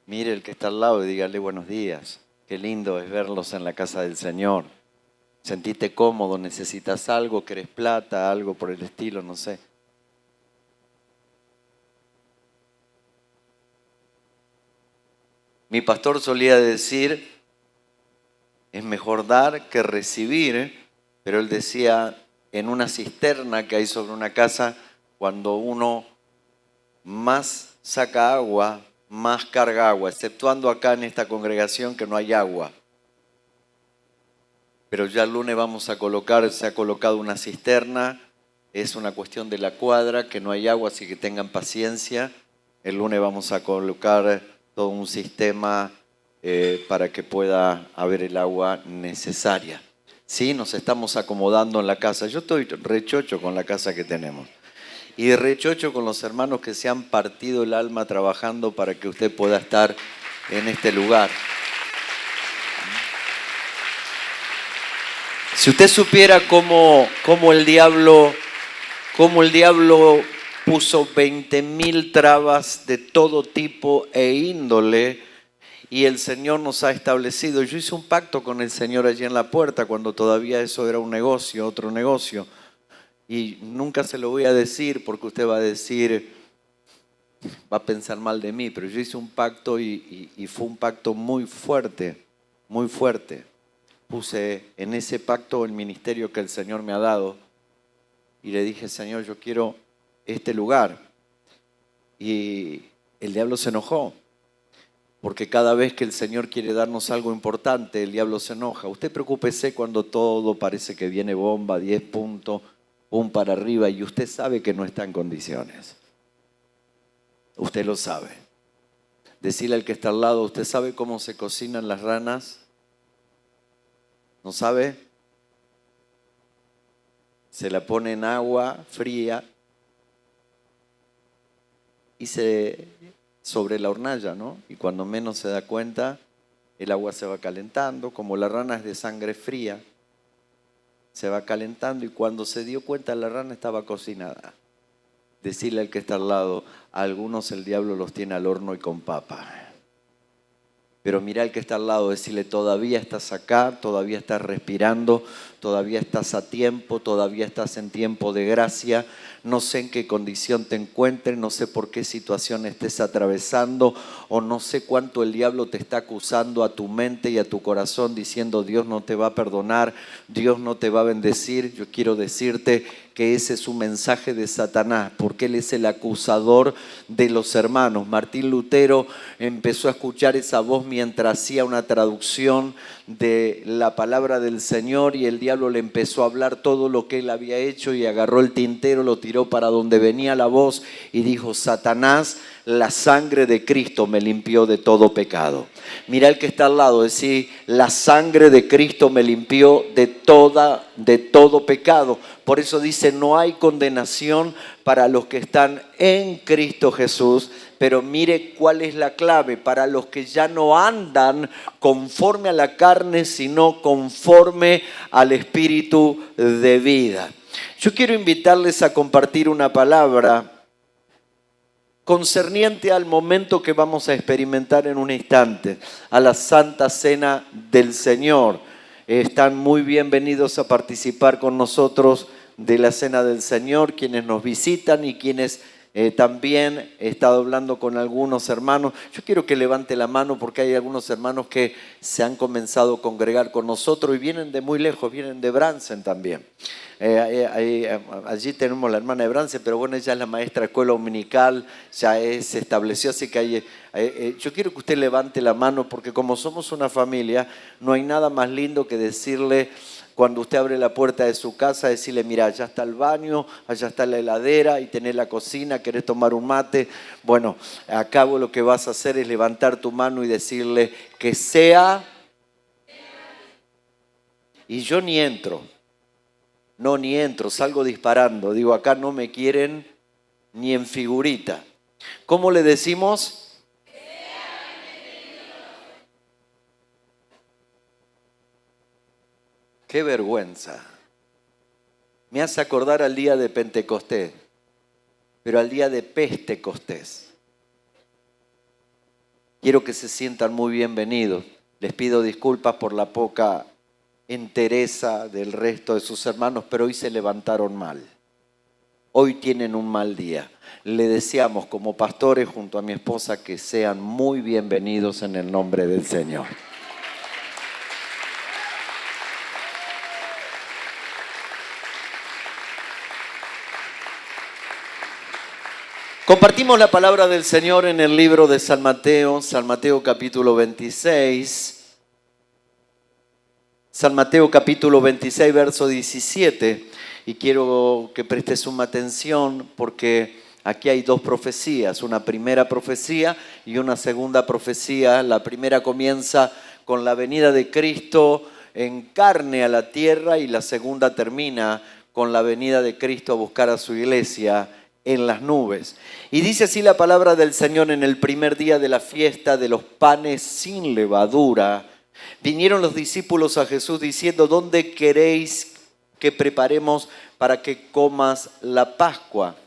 Mire el que está al lado y dígale buenos días. Qué lindo es verlos en la casa del Señor. Sentite cómodo, necesitas algo, querés plata, algo por el estilo, no sé. Mi pastor solía decir, es mejor dar que recibir, pero él decía, en una cisterna que hay sobre una casa, cuando uno más saca agua, más carga agua, exceptuando acá en esta congregación que no hay agua. Pero ya el lunes vamos a colocar, se ha colocado una cisterna, es una cuestión de la cuadra, que no hay agua, así que tengan paciencia. El lunes vamos a colocar todo un sistema para que pueda haber el agua necesaria. Sí, nos estamos acomodando en la casa. Yo estoy rechocho con la casa que tenemos. Y rechocho con los hermanos que se han partido el alma trabajando para que usted pueda estar en este lugar. Si usted supiera cómo el diablo puso 20.000 trabas de todo tipo e índole, y el Señor nos ha establecido. Yo hice un pacto con el Señor allí en la puerta cuando todavía eso era un negocio, otro negocio. Y nunca se lo voy a decir porque usted va a decir, va a pensar mal de mí, pero yo hice un pacto y fue un pacto muy fuerte, muy fuerte. Puse en ese pacto el ministerio que el Señor me ha dado y le dije, Señor, yo quiero este lugar. Y el diablo se enojó, porque cada vez que el Señor quiere darnos algo importante, el diablo se enoja. Usted preocúpese cuando todo parece que viene bomba, 10 puntos, pum para arriba, y usted sabe que no está en condiciones. Usted lo sabe. Decirle al que está al lado, ¿usted sabe cómo se cocinan las ranas? ¿No sabe? Se la pone en agua fría y sobre la hornalla, ¿no? Y cuando menos se da cuenta, el agua se va calentando, como la rana es de sangre fría, se va calentando y cuando se dio cuenta la rana estaba cocinada. Decirle al que está al lado, a algunos el diablo los tiene al horno y con papa. Pero mira al que está al lado, decirle, todavía estás acá, todavía estás respirando, todavía estás a tiempo, todavía estás en tiempo de gracia. No sé en qué condición te encuentres, no sé por qué situación estés atravesando o no sé cuánto el diablo te está acusando a tu mente y a tu corazón diciendo Dios no te va a perdonar, Dios no te va a bendecir. Yo quiero decirte que ese es un mensaje de Satanás, porque él es el acusador de los hermanos. Martín Lutero empezó a escuchar esa voz mientras hacía una traducción de la palabra del Señor y el diablo le empezó a hablar todo lo que él había hecho y agarró el tintero, lo tiró para donde venía la voz y dijo, Satanás, la sangre de Cristo me limpió de todo pecado. Mira el que está al lado, decir, la sangre de Cristo me limpió de todo pecado. Por eso dice, no hay condenación para los que están en Cristo Jesús. Pero mire cuál es la clave, para los que ya no andan conforme a la carne, sino conforme al Espíritu de vida. Yo quiero invitarles a compartir una palabra concerniente al momento que vamos a experimentar en un instante, a la Santa Cena del Señor. Están muy bienvenidos a participar con nosotros de la Cena del Señor, quienes nos visitan y quienes también he estado hablando con algunos hermanos. Yo quiero que levante la mano porque hay algunos hermanos que se han comenzado a congregar con nosotros y vienen de muy lejos, vienen de Bransen también. Allí tenemos la hermana de Bransen, pero bueno, ella es la maestra de escuela dominical, ya se estableció, así que yo quiero que usted levante la mano porque como somos una familia, no hay nada más lindo que decirle cuando usted abre la puerta de su casa, decirle, mira, allá está el baño, allá está la heladera y tenés la cocina, querés tomar un mate. Bueno, acá vos lo que vas a hacer es levantar tu mano y decirle que sea. Y yo ni entro, salgo disparando. Digo, acá no me quieren ni en figurita. ¿Cómo le decimos? Qué vergüenza. Me hace acordar al día de Pentecostés, pero al día de Pestecostés. Quiero que se sientan muy bienvenidos. Les pido disculpas por la poca entereza del resto de sus hermanos, pero hoy se levantaron mal. Hoy tienen un mal día. Le deseamos como pastores junto a mi esposa que sean muy bienvenidos en el nombre del Señor. Compartimos la palabra del Señor en el libro de San Mateo capítulo 26. San Mateo capítulo 26, verso 17. Y quiero que prestes suma atención porque aquí hay dos profecías, una primera profecía y una segunda profecía. La primera comienza con la venida de Cristo en carne a la tierra y la segunda termina con la venida de Cristo a buscar a su iglesia en las nubes. Y dice así la palabra del Señor: en el primer día de la fiesta de los panes sin levadura, vinieron los discípulos a Jesús diciendo: ¿dónde queréis que preparemos para que comas la Pascua?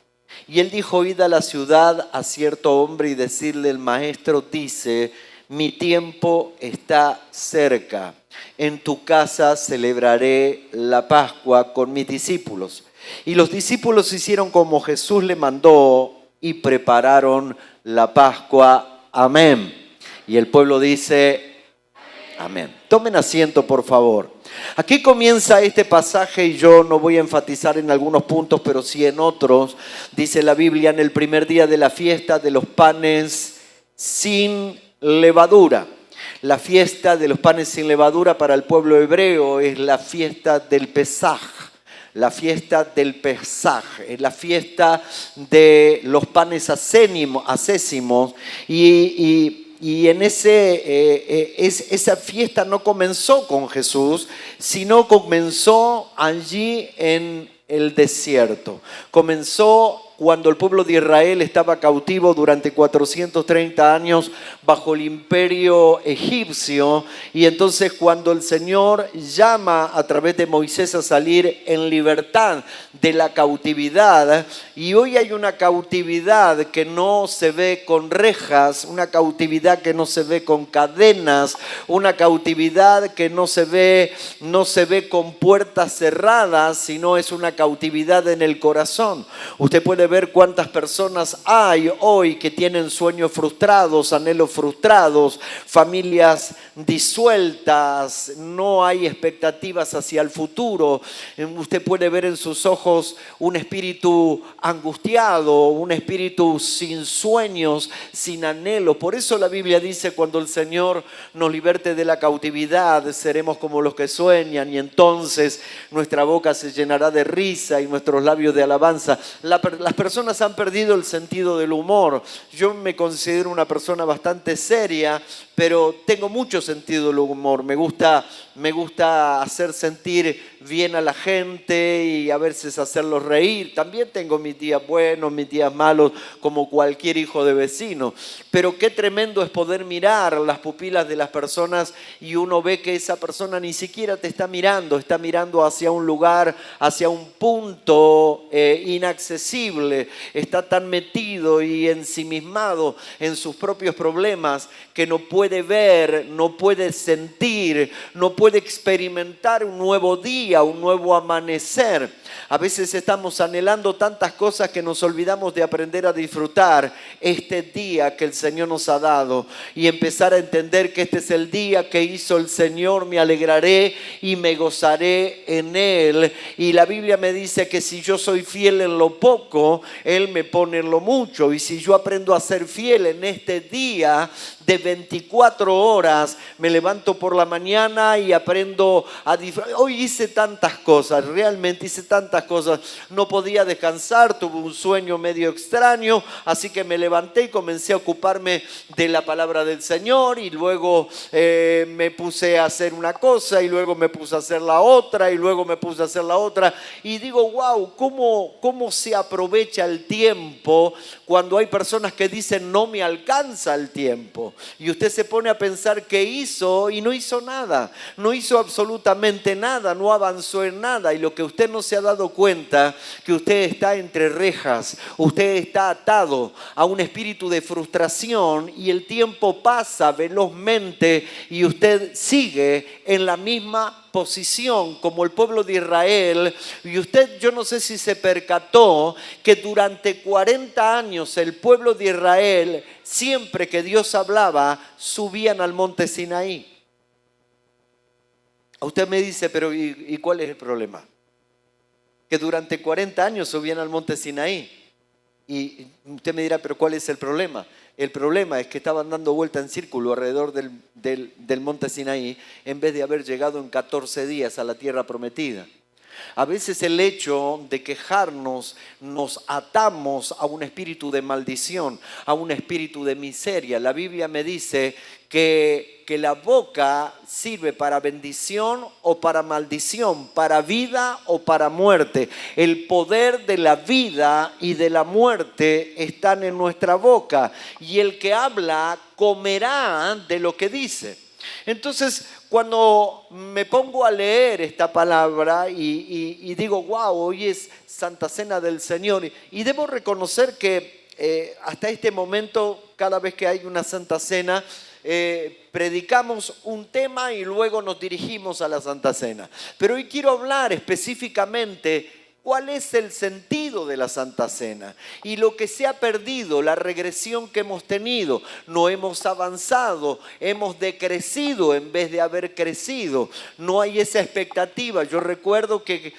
Y él dijo: id a la ciudad a cierto hombre y decidle: el maestro dice, mi tiempo está cerca. En tu casa celebraré la Pascua con mis discípulos. Y los discípulos hicieron como Jesús le mandó y prepararon la Pascua. Amén. Y el pueblo dice: amén. Tomen asiento, por favor. Aquí comienza este pasaje y yo no voy a enfatizar en algunos puntos, pero sí en otros. Dice la Biblia: en el primer día de la fiesta de los panes sin levadura. La fiesta de los panes sin levadura para el pueblo hebreo es la fiesta del Pesaj. La fiesta del Pesaj, es la fiesta de los panes acésimos y en esa fiesta no comenzó con Jesús, sino comenzó allí en el desierto. Comenzó cuando el pueblo de Israel estaba cautivo durante 430 años bajo el imperio egipcio, y entonces cuando el Señor llama a través de Moisés a salir en libertad de la cautividad, y hoy hay una cautividad que no se ve con rejas, una cautividad que no se ve con cadenas, una cautividad que no se ve con puertas cerradas, sino es una cautividad en el corazón. Usted puede ver cuántas personas hay hoy que tienen sueños frustrados, anhelos frustrados, familias disueltas, no hay expectativas hacia el futuro. Usted puede ver en sus ojos un espíritu angustiado, un espíritu sin sueños, sin anhelo. Por eso la Biblia dice: cuando el Señor nos liberte de la cautividad, seremos como los que sueñan, y entonces nuestra boca se llenará de risa y nuestros labios de alabanza. Las personas han perdido el sentido del humor. Yo me considero una persona bastante seria, pero tengo mucho sentido del humor. Me gusta hacer sentir bien a la gente y a veces hacerlos reír. También tengo mis días buenos, mis días malos, como cualquier hijo de vecino. Pero qué tremendo es poder mirar las pupilas de las personas y uno ve que esa persona ni siquiera te está mirando hacia un lugar, hacia un punto inaccesible. Está tan metido y ensimismado en sus propios problemas que no puede ver, no puede sentir, no puede experimentar un nuevo día, un nuevo amanecer. A veces estamos anhelando tantas cosas que nos olvidamos de aprender a disfrutar este día que el Señor nos ha dado y empezar a entender que este es el día que hizo el Señor. Me alegraré y me gozaré en Él. Y la Biblia me dice que si yo soy fiel en lo poco, Él me pone en lo mucho. Y si yo aprendo a ser fiel en este día de 24 horas, me levanto por la mañana y aprendo a disfrutar. Hoy hice tantas cosas, realmente hice tantas cosas. No podía descansar, tuve un sueño medio extraño, así que me levanté y comencé a ocuparme de la palabra del Señor, y luego me puse a hacer una cosa y luego me puse a hacer la otra y luego me puse a hacer la otra, y digo: wow, cómo se aprovecha el tiempo cuando hay personas que dicen: no me alcanza el tiempo. Y usted se pone a pensar qué hizo y no hizo nada. No hizo absolutamente nada, no avanzó en nada. Y lo que usted no se ha dado cuenta, que usted está entre rejas, usted está atado a un espíritu de frustración y el tiempo pasa velozmente y usted sigue en la misma posición como el pueblo de Israel. Y usted, yo no sé si se percató que durante 40 años el pueblo de Israel, siempre que Dios hablaba, subían al monte Sinaí. Usted me dice, pero ¿y cuál es el problema? Que durante 40 años subían al monte Sinaí. Y usted me dirá, pero ¿cuál es el problema? El problema es que estaban dando vuelta en círculo alrededor del monte Sinaí en vez de haber llegado en 14 días a la tierra prometida. A veces el hecho de quejarnos nos atamos a un espíritu de maldición, a un espíritu de miseria. La Biblia me dice que la boca sirve para bendición o para maldición, para vida o para muerte. El poder de la vida y de la muerte están en nuestra boca y el que habla comerá de lo que dice. Entonces, cuando me pongo a leer esta palabra y digo, wow, hoy es Santa Cena del Señor, y debo reconocer que hasta este momento, cada vez que hay una Santa Cena, predicamos un tema y luego nos dirigimos a la Santa Cena. Pero hoy quiero hablar específicamente cuál es el sentido de la Santa Cena y lo que se ha perdido, la regresión que hemos tenido. No hemos avanzado, hemos decrecido en vez de haber crecido. No hay esa expectativa. Yo recuerdo que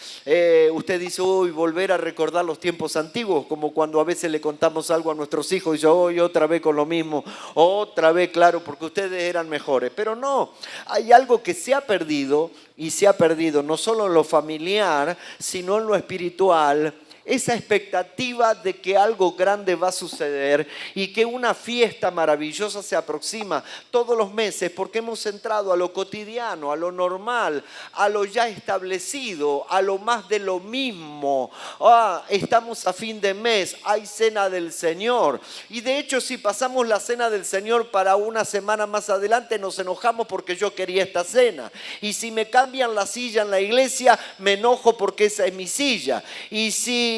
usted dice, hoy volver a recordar los tiempos antiguos, como cuando a veces le contamos algo a nuestros hijos y yo hoy otra vez con lo mismo, otra vez, claro, porque ustedes eran mejores. Pero no, hay algo que se ha perdido y se ha perdido no solo en lo familiar, sino en lo espiritual, esa expectativa de que algo grande va a suceder y que una fiesta maravillosa se aproxima todos los meses, porque hemos entrado a lo cotidiano, a lo normal, a lo ya establecido, a lo más de lo mismo. Estamos a fin de mes, hay cena del Señor. Y de hecho, si pasamos la cena del Señor para una semana más adelante, nos enojamos porque yo quería esta cena. Y si me cambian la silla en la iglesia, me enojo porque esa es mi silla.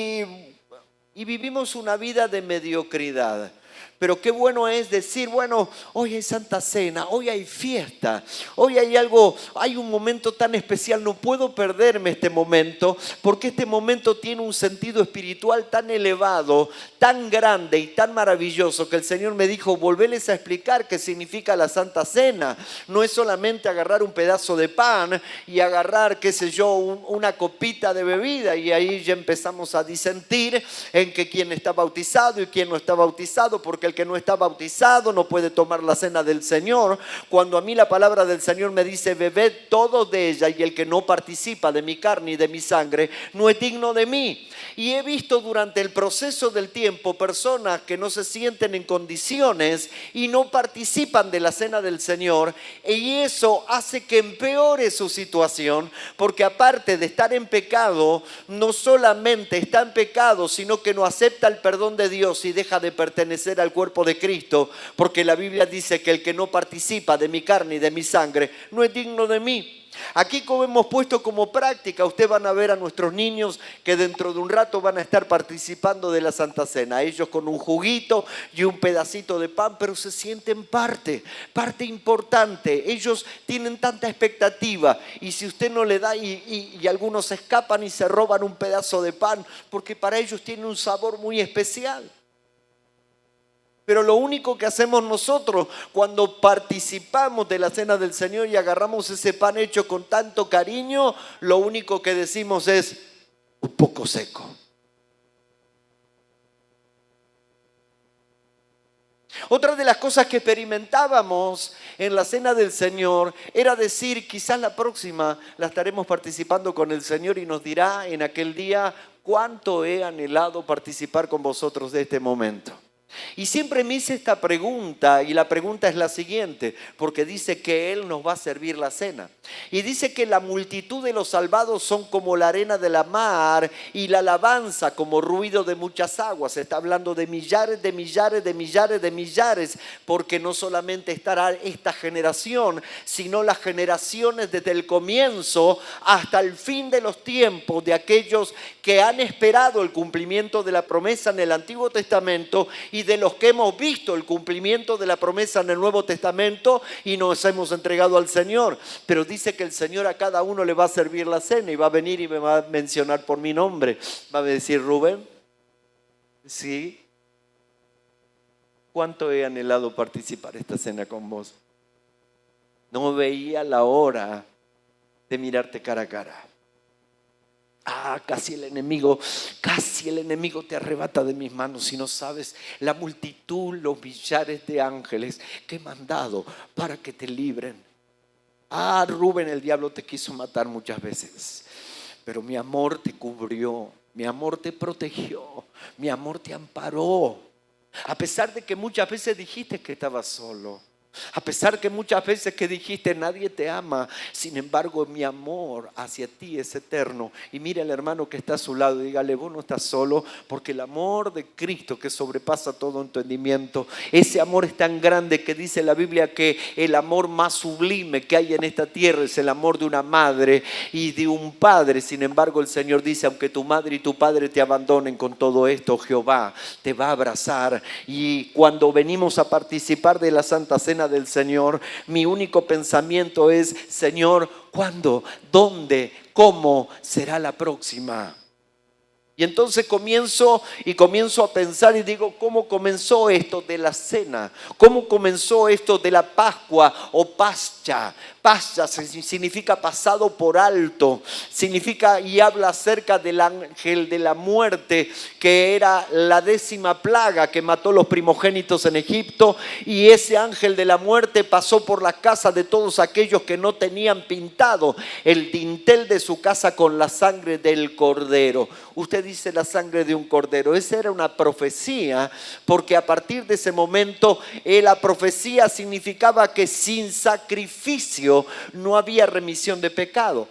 Y vivimos una vida de mediocridad. Pero qué bueno es decir, bueno, hoy hay Santa Cena, hoy hay fiesta, hoy hay algo, hay un momento tan especial, no puedo perderme este momento, porque este momento tiene un sentido espiritual tan elevado, tan grande y tan maravilloso, que el Señor me dijo, volverles a explicar qué significa la Santa Cena. No es solamente agarrar un pedazo de pan y agarrar, qué sé yo, una copita de bebida, y ahí ya empezamos a disentir en que quién está bautizado y quién no está bautizado, porque el que no está bautizado no puede tomar la cena del Señor, cuando a mí la palabra del Señor me dice, bebed todos de ella, y el que no participa de mi carne y de mi sangre no es digno de mí. Y he visto durante el proceso del tiempo personas que no se sienten en condiciones y no participan de la cena del Señor, y eso hace que empeore su situación, porque aparte de estar en pecado, no solamente está en pecado, sino que no acepta el perdón de Dios y deja de pertenecer al cuerpo de Cristo, porque la Biblia dice que el que no participa de mi carne y de mi sangre no es digno de mí. Aquí, como hemos puesto como práctica, ustedes van a ver a nuestros niños que dentro de un rato van a estar participando de la Santa Cena, ellos con un juguito y un pedacito de pan, pero se sienten parte importante. Ellos tienen tanta expectativa, y si usted no le da, y algunos escapan y se roban un pedazo de pan, porque para ellos tiene un sabor muy especial. Pero lo único que hacemos nosotros cuando participamos de la cena del Señor y agarramos ese pan hecho con tanto cariño, lo único que decimos es un poco seco. Otra de las cosas que experimentábamos en la cena del Señor era decir, quizás la próxima la estaremos participando con el Señor y nos dirá en aquel día cuánto he anhelado participar con vosotros de este momento. Y siempre me hice esta pregunta, y la pregunta es la siguiente, porque dice que Él nos va a servir la cena. Y dice que la multitud de los salvados son como la arena de la mar y la alabanza como ruido de muchas aguas. Está hablando de millares, de millares, de millares, de millares, porque no solamente estará esta generación, sino las generaciones desde el comienzo hasta el fin de los tiempos de aquellos que han esperado el cumplimiento de la promesa en el Antiguo Testamento y de los que hemos visto el cumplimiento de la promesa en el Nuevo Testamento y nos hemos entregado al Señor. Pero dice que el Señor a cada uno le va a servir la cena y va a venir y me va a mencionar por mi nombre. Va a decir: Rubén, sí, ¿cuánto he anhelado participar esta cena con vos? No veía la hora de mirarte cara a cara. Casi el enemigo te arrebata de mis manos y no sabes la multitud, los millares de ángeles que he mandado para que te libren. Rubén, el diablo te quiso matar muchas veces, pero mi amor te cubrió, mi amor te protegió, mi amor te amparó. A pesar de que muchas veces dijiste que estabas solo, a pesar que muchas veces que dijiste nadie te ama, sin embargo mi amor hacia ti es eterno. Y mira al hermano que está a su lado y dígale: vos no estás solo, porque el amor de Cristo que sobrepasa todo entendimiento, ese amor es tan grande que dice la Biblia que el amor más sublime que hay en esta tierra es el amor de una madre y de un padre. Sin embargo el Señor dice: aunque tu madre y tu padre te abandonen, con todo esto Jehová te va a abrazar. Y cuando venimos a participar de la Santa Cena del Señor, mi único pensamiento es: Señor, ¿cuándo? ¿Dónde? ¿Cómo será la próxima? Y entonces comienzo a pensar y digo: ¿cómo comenzó esto de la cena? ¿Cómo comenzó esto de la Pascua o Pascha? Pascha significa pasado por alto, significa y habla acerca del ángel de la muerte, que era la 10ª plaga que mató los primogénitos en Egipto, y ese ángel de la muerte pasó por la casa de todos aquellos que no tenían pintado el dintel de su casa con la sangre del cordero. Usted dice: la sangre de un cordero. Esa era una profecía, porque a partir de ese momento la profecía significaba que sin sacrificio no había remisión de pecado.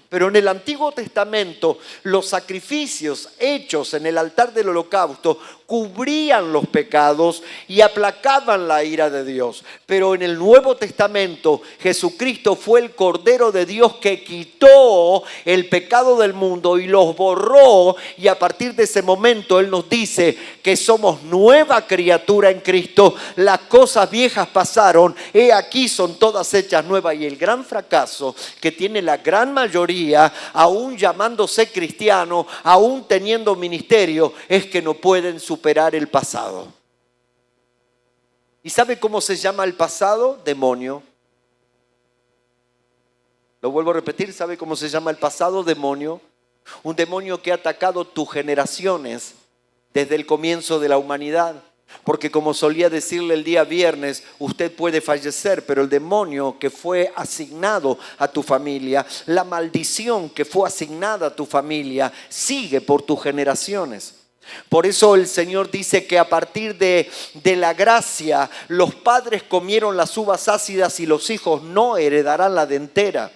Pero en el Antiguo Testamento los sacrificios hechos en el altar del holocausto cubrían los pecados y aplacaban la ira de Dios. Pero en el Nuevo Testamento Jesucristo fue el Cordero de Dios que quitó el pecado del mundo y los borró, y a partir de ese momento Él nos dice que somos nueva criatura en Cristo. Las cosas viejas pasaron, he aquí son todas hechas nuevas. Y el gran fracaso que tiene la gran mayoría, aún llamándose cristiano, aún teniendo ministerio, es que no pueden superar el pasado. ¿Y sabe cómo se llama el pasado? Demonio. Lo vuelvo a repetir: ¿sabe cómo se llama el pasado? Demonio. Un demonio que ha atacado tus generaciones desde el comienzo de la humanidad. Porque como solía decirle el día viernes, usted puede fallecer, pero el demonio que fue asignado a tu familia, la maldición que fue asignada a tu familia, sigue por tus generaciones. Por eso el Señor dice que a partir de la gracia, los padres comieron las uvas ácidas y los hijos no heredarán la dentera.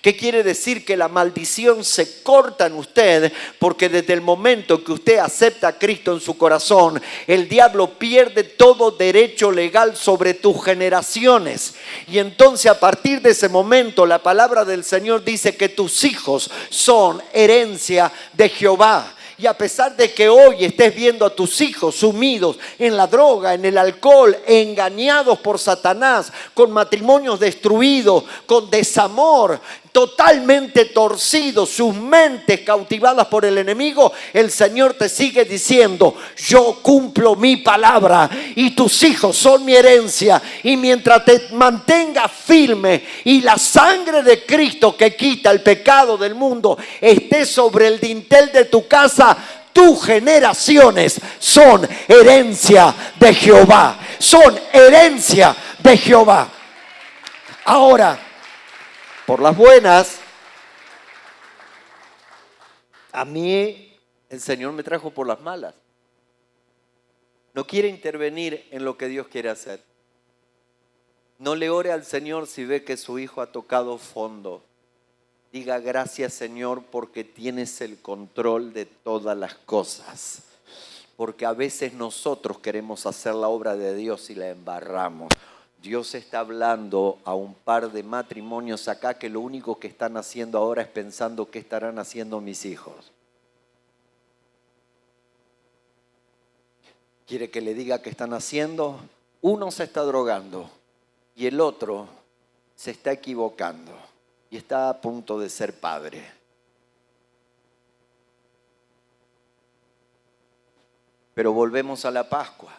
¿Qué quiere decir? Que la maldición se corta en usted, porque desde el momento que usted acepta a Cristo en su corazón, el diablo pierde todo derecho legal sobre tus generaciones. Y entonces a partir de ese momento la palabra del Señor dice que tus hijos son herencia de Jehová. Y a pesar de que hoy estés viendo a tus hijos sumidos en la droga, en el alcohol, engañados por Satanás, con matrimonios destruidos, con desamor, totalmente torcidos, sus mentes cautivadas por el enemigo, el Señor te sigue diciendo: yo cumplo mi palabra y tus hijos son mi herencia. Y mientras te mantengas firme y la sangre de Cristo que quita el pecado del mundo esté sobre el dintel de tu casa, tus generaciones son herencia de Jehová. Son herencia de Jehová. Ahora, por las buenas, a mí el Señor me trajo por las malas. No quiere intervenir en lo que Dios quiere hacer. No le ore al Señor si ve que su hijo ha tocado fondo. Diga gracias, Señor, porque tienes el control de todas las cosas. Porque a veces nosotros queremos hacer la obra de Dios y la embarramos. Dios está hablando a un par de matrimonios acá que lo único que están haciendo ahora es pensando qué estarán haciendo mis hijos. ¿Quiere que le diga qué están haciendo? Uno se está drogando y el otro se está equivocando y está a punto de ser padre. Pero volvemos a la Pascua.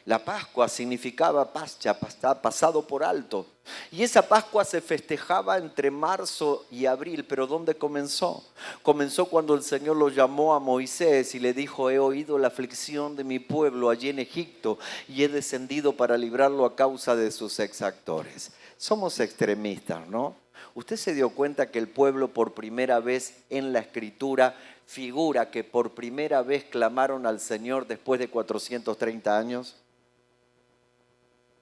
La Pascua significaba pascha, pasado por alto. Y esa Pascua se festejaba entre marzo y abril. ¿Pero dónde comenzó? Comenzó cuando el Señor lo llamó a Moisés y le dijo: he oído la aflicción de mi pueblo allí en Egipto y he descendido para librarlo a causa de sus exactores. Somos extremistas, ¿no? ¿Usted se dio cuenta que el pueblo por primera vez en la Escritura figura que por primera vez clamaron al Señor después de 430 años?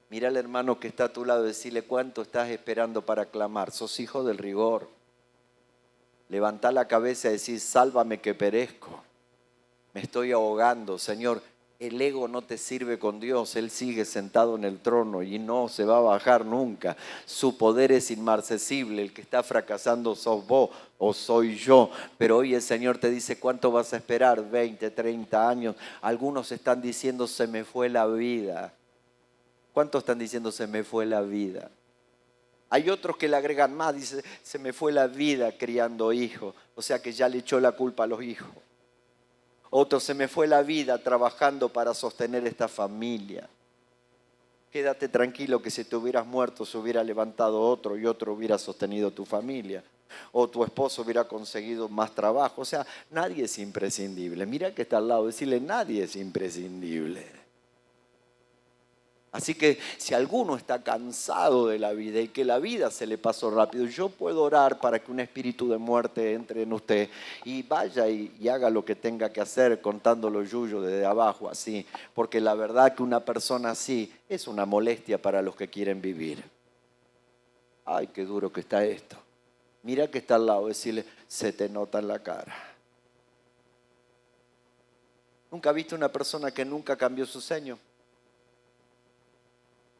Mira al hermano que está a tu lado y decirle: ¿cuánto estás esperando para clamar? Sos hijo del rigor. Levantá la cabeza y decir: sálvame que perezco. Me estoy ahogando, Señor. El ego no te sirve con Dios. Él sigue sentado en el trono y no se va a bajar nunca. Su poder es inmarcesible. El que está fracasando sos vos o soy yo. Pero hoy el Señor te dice: ¿cuánto vas a esperar? 20, 30 años. Algunos están diciendo: se me fue la vida. ¿Cuántos están diciendo: se me fue la vida? Hay otros que le agregan más, dice: se me fue la vida criando hijos. O sea que ya le echó la culpa a los hijos. Otros: se me fue la vida trabajando para sostener esta familia. Quédate tranquilo que si te hubieras muerto se hubiera levantado otro y otro hubiera sostenido tu familia. O tu esposo hubiera conseguido más trabajo. O sea, nadie es imprescindible. Mira que está al lado, decirle: nadie es imprescindible. Así que si alguno está cansado de la vida y que la vida se le pasó rápido, yo puedo orar para que un espíritu de muerte entre en usted y vaya y haga lo que tenga que hacer contando los yuyos desde abajo, así. Porque la verdad que una persona así es una molestia para los que quieren vivir. Ay, qué duro que está esto. Mira que está al lado, decirle: se te nota en la cara. ¿Nunca viste una persona que nunca cambió su ceño?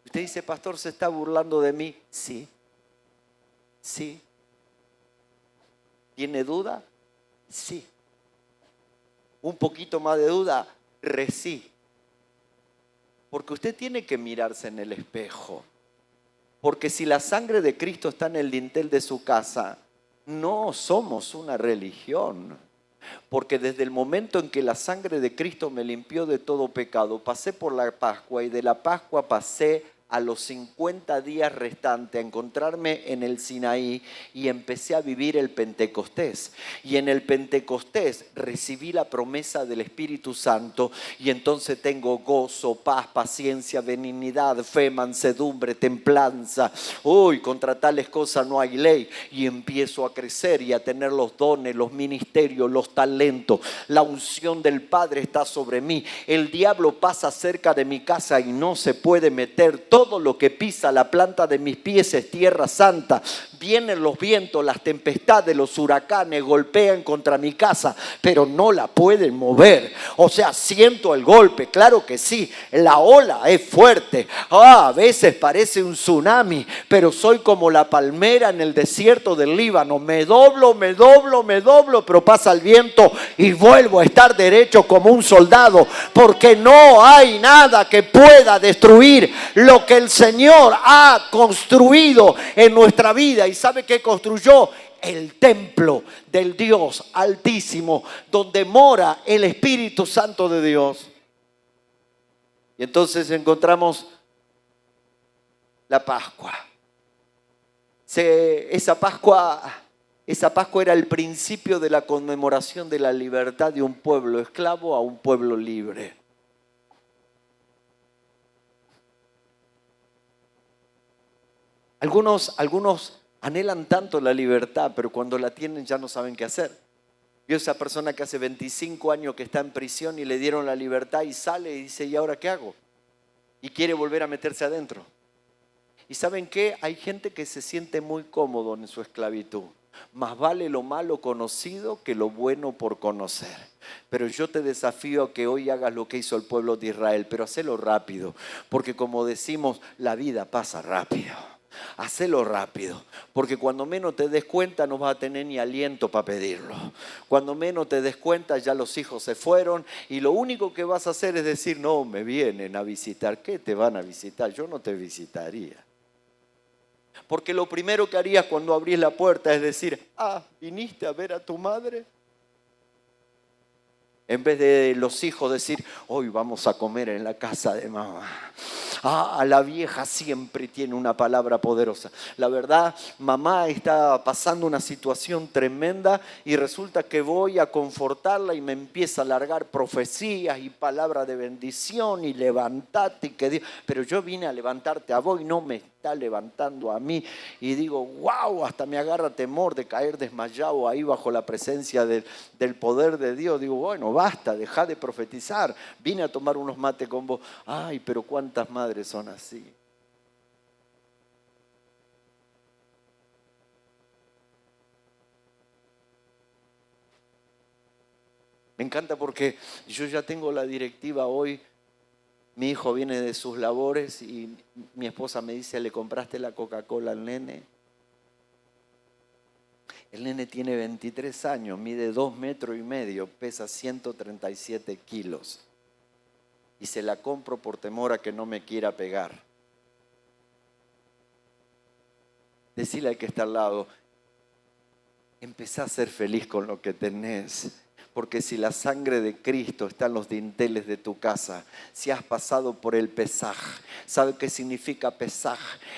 Usted dice: pastor, ¿se está burlando de mí? Sí. Sí. ¿Tiene duda? Sí. Un poquito más de duda, sí. Porque usted tiene que mirarse en el espejo. Porque si la sangre de Cristo está en el dintel de su casa, no somos una religión. Porque desde el momento en que la sangre de Cristo me limpió de todo pecado, pasé por la Pascua y de la Pascua pasé a los 50 días restantes a encontrarme en el Sinaí y empecé a vivir el Pentecostés. Y en el Pentecostés recibí la promesa del Espíritu Santo y entonces tengo gozo, paz, paciencia, benignidad, fe, mansedumbre, templanza. Uy, contra tales cosas no hay ley. Y empiezo a crecer y a tener los dones, los ministerios, los talentos. La unción del Padre está sobre mí. El diablo pasa cerca de mi casa y no se puede meter. Todo lo que pisa la planta de mis pies es tierra santa. Vienen los vientos, las tempestades, los huracanes, golpean contra mi casa, pero no la pueden mover. O sea, siento el golpe, claro que sí. La ola es fuerte. A veces parece un tsunami, pero soy como la palmera en el desierto del Líbano. Me doblo, pero pasa el viento y vuelvo a estar derecho como un soldado, porque no hay nada que pueda destruir lo que el Señor ha construido en nuestra vida. ¿Y sabe qué construyó? El templo del Dios Altísimo, donde mora el Espíritu Santo de Dios. Y entonces encontramos la Pascua. Esa Pascua era el principio de la conmemoración de la libertad de un pueblo esclavo a un pueblo libre. Algunos anhelan tanto la libertad, pero cuando la tienen ya no saben qué hacer. Vio esa persona que hace 25 años que está en prisión y le dieron la libertad y sale y dice, ¿y ahora qué hago? Y quiere volver a meterse adentro. ¿Y saben qué? Hay gente que se siente muy cómodo en su esclavitud. Más vale lo malo conocido que lo bueno por conocer. Pero yo te desafío a que hoy hagas lo que hizo el pueblo de Israel, pero hacelo rápido, porque como decimos, la vida pasa rápido. Hacelo rápido, porque cuando menos te des cuenta no vas a tener ni aliento para pedirlo. Cuando menos te des cuenta ya los hijos se fueron y lo único que vas a hacer es decir, no, me vienen a visitar. ¿Qué te van a visitar? Yo no te visitaría. Porque lo primero que harías cuando abrís la puerta es decir, ¿viniste a ver a tu madre? En vez de los hijos decir, hoy vamos a comer en la casa de mamá. La vieja siempre tiene una palabra poderosa. La verdad, mamá está pasando una situación tremenda y resulta que voy a confortarla y me empieza a largar profecías y palabras de bendición y levantate y que Dios. Pero yo vine a levantarte a vos y no me está levantando a mí. Y digo, wow, hasta me agarra temor de caer desmayado ahí bajo la presencia del poder de Dios. Digo, bueno, basta, dejá de profetizar. Vine a tomar unos mates con vos. Ay, pero cuántas madres son así. Me encanta porque yo ya tengo la directiva hoy. Mi hijo viene de sus labores y mi esposa me dice, ¿le compraste la Coca-Cola al nene? El nene tiene 23 años, mide 2,5 metros, pesa 137 kilos. Y se la compro por temor a que no me quiera pegar. Decile al que está al lado, empezá a ser feliz con lo que tenés. Porque si la sangre de Cristo está en los dinteles de tu casa, si has pasado por el Pesaj, ¿sabe qué significa Pesaj?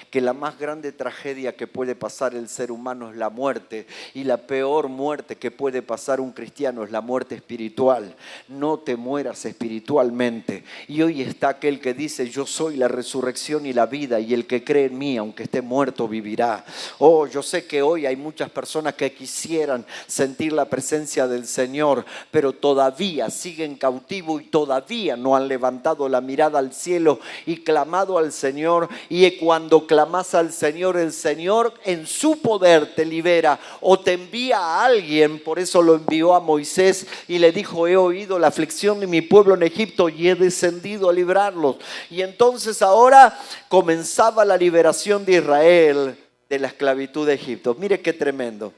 Que la más grande tragedia que puede pasar el ser humano es la muerte. Y la peor muerte que puede pasar un cristiano es la muerte espiritual. No te mueras espiritualmente. Y hoy está aquel que dice, yo soy la resurrección y la vida, y el que cree en mí, aunque esté muerto, vivirá. Yo sé que hoy hay muchas personas que quisieran sentir la presencia del Señor, pero todavía siguen cautivos y todavía no han levantado la mirada al cielo y clamado al Señor. Y cuando clamas al Señor, el Señor en su poder te libera o te envía a alguien. Por eso lo envió a Moisés y le dijo, he oído la aflicción de mi pueblo en Egipto y he descendido a librarlos. Y entonces ahora comenzaba la liberación de Israel de la esclavitud de Egipto. Mire qué tremendo.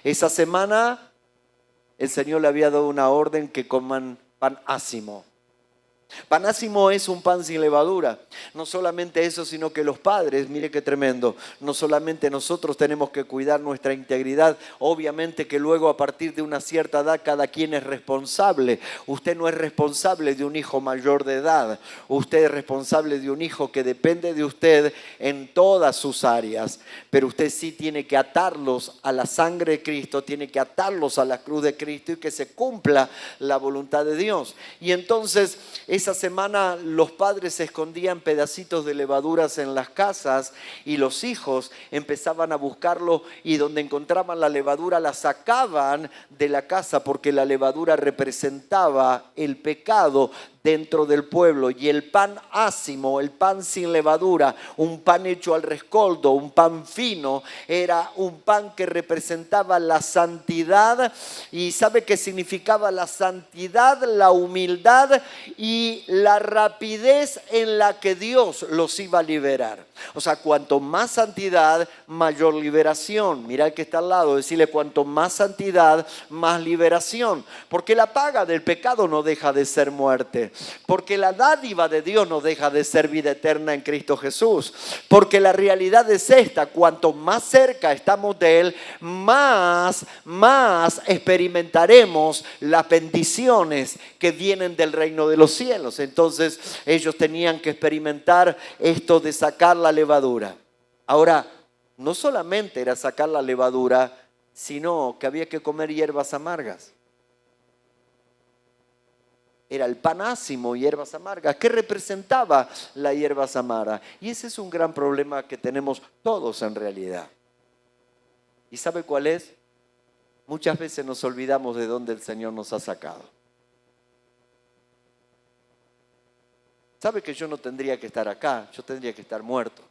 Esa semana el Señor le había dado una orden que coman pan ácimo. Pan ácimo es un pan sin levadura. No solamente eso, sino que los padres, mire qué tremendo, no solamente nosotros tenemos que cuidar nuestra integridad, obviamente que luego a partir de una cierta edad cada quien es responsable. Usted no es responsable de un hijo mayor de edad, usted es responsable de un hijo que depende de usted en todas sus áreas, pero usted sí tiene que atarlos a la sangre de Cristo, tiene que atarlos a la cruz de Cristo y que se cumpla la voluntad de Dios. Y entonces esa semana los padres escondían pedacitos de levaduras en las casas y los hijos empezaban a buscarlo, y donde encontraban la levadura la sacaban de la casa, porque la levadura representaba el pecado dentro del pueblo. Y el pan ácimo, el pan sin levadura, un pan hecho al rescoldo, un pan fino, era un pan que representaba la santidad. ¿Y sabe qué significaba la santidad? La humildad y la rapidez en la que Dios los iba a liberar. O sea, cuanto más santidad, mayor liberación. Mira al que está al lado, decirle, cuanto más santidad, más liberación. Porque la paga del pecado no deja de ser muerte. Porque la dádiva de Dios no deja de ser vida eterna en Cristo Jesús. Porque la realidad es esta: cuanto más cerca estamos de Él, más experimentaremos las bendiciones que vienen del reino de los cielos. Entonces ellos tenían que experimentar esto de sacar la levadura. Ahora, no solamente era sacar la levadura, sino que había que comer hierbas amargas. Era el pan ácimo y hierbas amargas. ¿Qué representaba la hierbas amargas? Y ese es un gran problema que tenemos todos en realidad. ¿Y sabe cuál es? muchas veces nos olvidamos de dónde el Señor nos ha sacado. ¿Sabe que yo no tendría que estar acá? Yo tendría que estar muerto.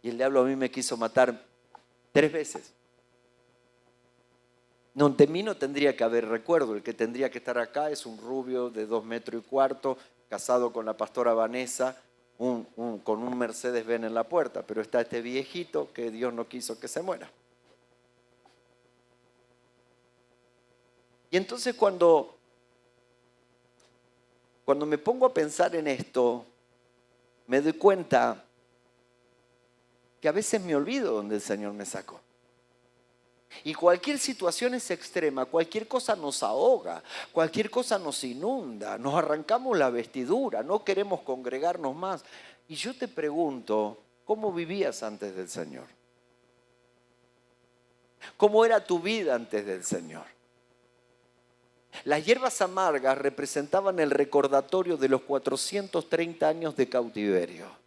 Y el diablo a mí me quiso matar 3 veces. No, de mí no tendría que haber recuerdo. El que tendría que estar acá es un rubio de 2,4 metros, casado con la pastora Vanessa, con un Mercedes-Benz en la puerta. Pero está este viejito que Dios no quiso que se muera. Y entonces cuando me pongo a pensar en esto, me doy cuenta que a veces me olvido dónde el Señor me sacó. Y cualquier situación es extrema, cualquier cosa nos ahoga, cualquier cosa nos inunda, nos arrancamos la vestidura, no queremos congregarnos más. Y yo te pregunto, ¿cómo vivías antes del Señor? ¿Cómo era tu vida antes del Señor? Las hierbas amargas representaban el recordatorio de los 430 años de cautiverio.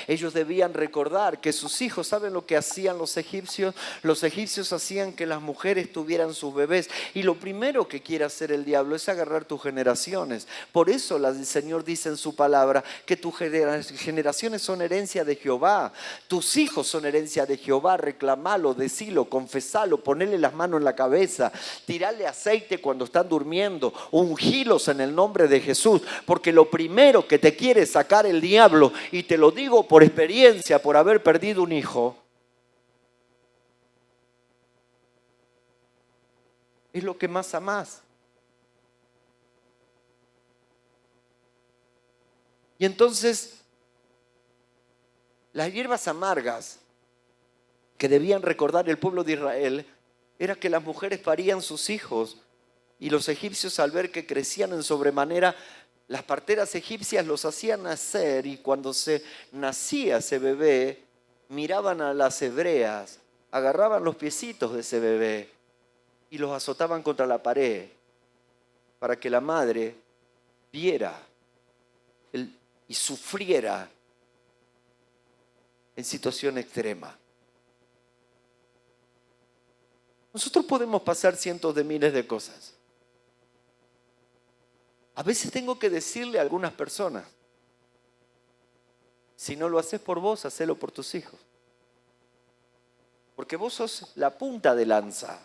Ellos debían recordar que sus hijos, ¿saben lo que hacían los egipcios? Los egipcios hacían que las mujeres tuvieran sus bebés. Y lo primero que quiere hacer el diablo es agarrar tus generaciones. Por eso el Señor dice en su palabra que tus generaciones son herencia de Jehová. Tus hijos son herencia de Jehová. Reclamalo, decilo, confesalo, ponele las manos en la cabeza. Tirale aceite cuando están durmiendo. Ungilos en el nombre de Jesús. Porque lo primero que te quiere sacar el diablo, y te lo digo por experiencia, por haber perdido un hijo, es lo que más amás. Y entonces, las hierbas amargas que debían recordar el pueblo de Israel era que las mujeres parían sus hijos, y los egipcios, al ver que crecían en sobremanera, las parteras egipcias los hacían nacer, y cuando se nacía ese bebé, miraban a las hebreas, agarraban los piecitos de ese bebé y los azotaban contra la pared para que la madre viera y sufriera en situación extrema. Nosotros podemos pasar cientos de miles de cosas. A veces tengo que decirle a algunas personas, si no lo haces por vos, hacelo por tus hijos. Porque vos sos la punta de lanza.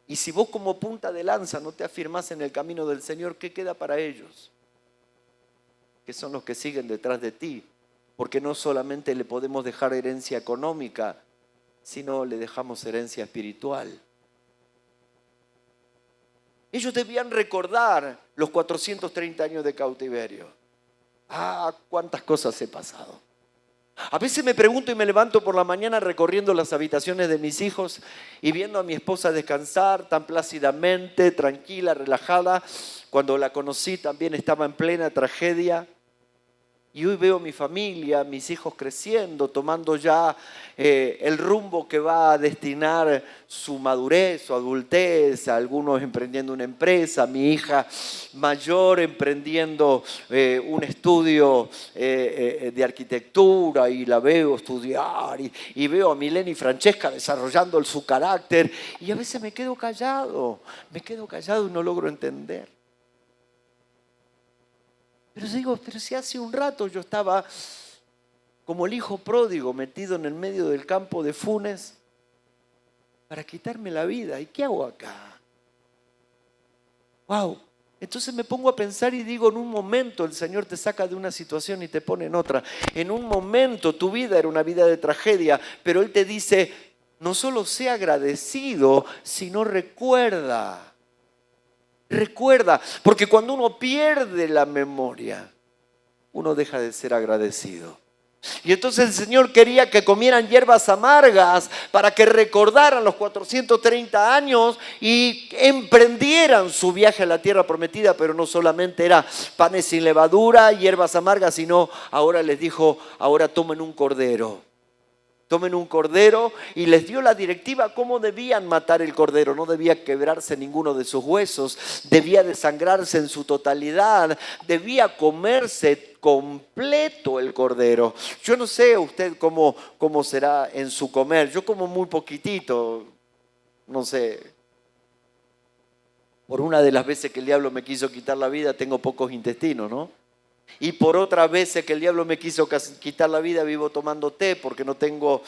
Y si vos como punta de lanza no te afirmás en el camino del Señor, ¿qué queda para ellos? Que son los que siguen detrás de ti. Porque no solamente le podemos dejar herencia económica, sino le dejamos herencia espiritual. Ellos debían recordar los 430 años de cautiverio. Cuántas cosas he pasado. A veces me pregunto y me levanto por la mañana recorriendo las habitaciones de mis hijos y viendo a mi esposa descansar tan plácidamente, tranquila, relajada. Cuando la conocí también estaba en plena tragedia. Y hoy veo mi familia, mis hijos creciendo, tomando ya el rumbo que va a destinar su madurez, su adultez, algunos emprendiendo una empresa, mi hija mayor emprendiendo un estudio de arquitectura, y la veo estudiar, y veo a Milena y Francesca desarrollando su carácter, y a veces me quedo callado y no logro entender. Pero digo, pero si hace un rato yo estaba como el hijo pródigo metido en el medio del campo de Funes para quitarme la vida. ¿Y qué hago acá? ¡Wow! Entonces me pongo a pensar y digo, en un momento el Señor te saca de una situación y te pone en otra. En un momento tu vida era una vida de tragedia, pero Él te dice, no solo sea agradecido, sino recuerda. Recuerda, porque cuando uno pierde la memoria, uno deja de ser agradecido. Y entonces el Señor quería que comieran hierbas amargas para que recordaran los 430 años y emprendieran su viaje a la tierra prometida. Pero no solamente era panes sin levadura, hierbas amargas, sino ahora les dijo, ahora tomen un cordero. tomen un cordero, y les dio la directiva cómo debían matar el cordero. No debía quebrarse ninguno de sus huesos, debía desangrarse en su totalidad, debía comerse completo el cordero. Yo no sé usted cómo será en su comer. Yo como muy poquitito, no sé. Por una de las veces que el diablo me quiso quitar la vida, tengo pocos intestinos, ¿no? Y por otras veces que el diablo me quiso quitar la vida, vivo tomando té porque no tengo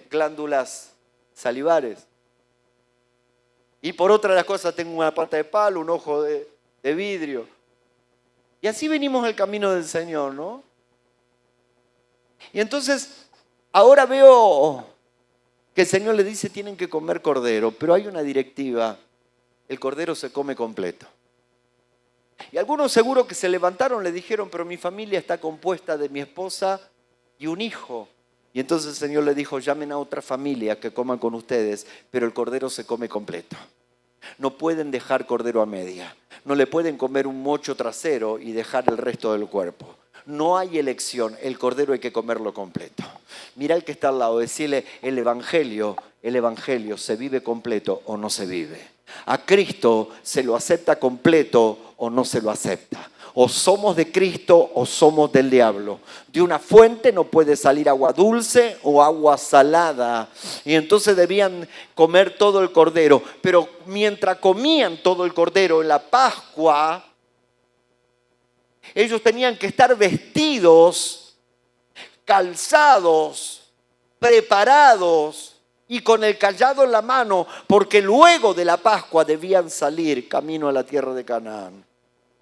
glándulas salivares. Y por otra de las cosas tengo una pata de palo, un ojo de vidrio. Y así venimos el camino del Señor, ¿no? Y entonces, ahora veo que el Señor le dice tienen que comer cordero, pero hay una directiva. El cordero se come completo. Y algunos seguro que se levantaron le dijeron, pero mi familia está compuesta de mi esposa y un hijo. Y entonces el Señor le dijo, llamen a otra familia que coman con ustedes, pero el cordero se come completo. No pueden dejar cordero a media. No le pueden comer un mocho trasero y dejar el resto del cuerpo. No hay elección, el cordero hay que comerlo completo. Mira al que está al lado, decirle, el evangelio se vive completo o no se vive. A Cristo se lo acepta completo o no se lo acepta. O somos de Cristo o somos del diablo. De una fuente no puede salir agua dulce o agua salada. Y entonces debían comer todo el cordero. Pero mientras comían todo el cordero en la Pascua, ellos tenían que estar vestidos, calzados, preparados y con el cayado en la mano, porque luego de la Pascua debían salir camino a la tierra de Canaán.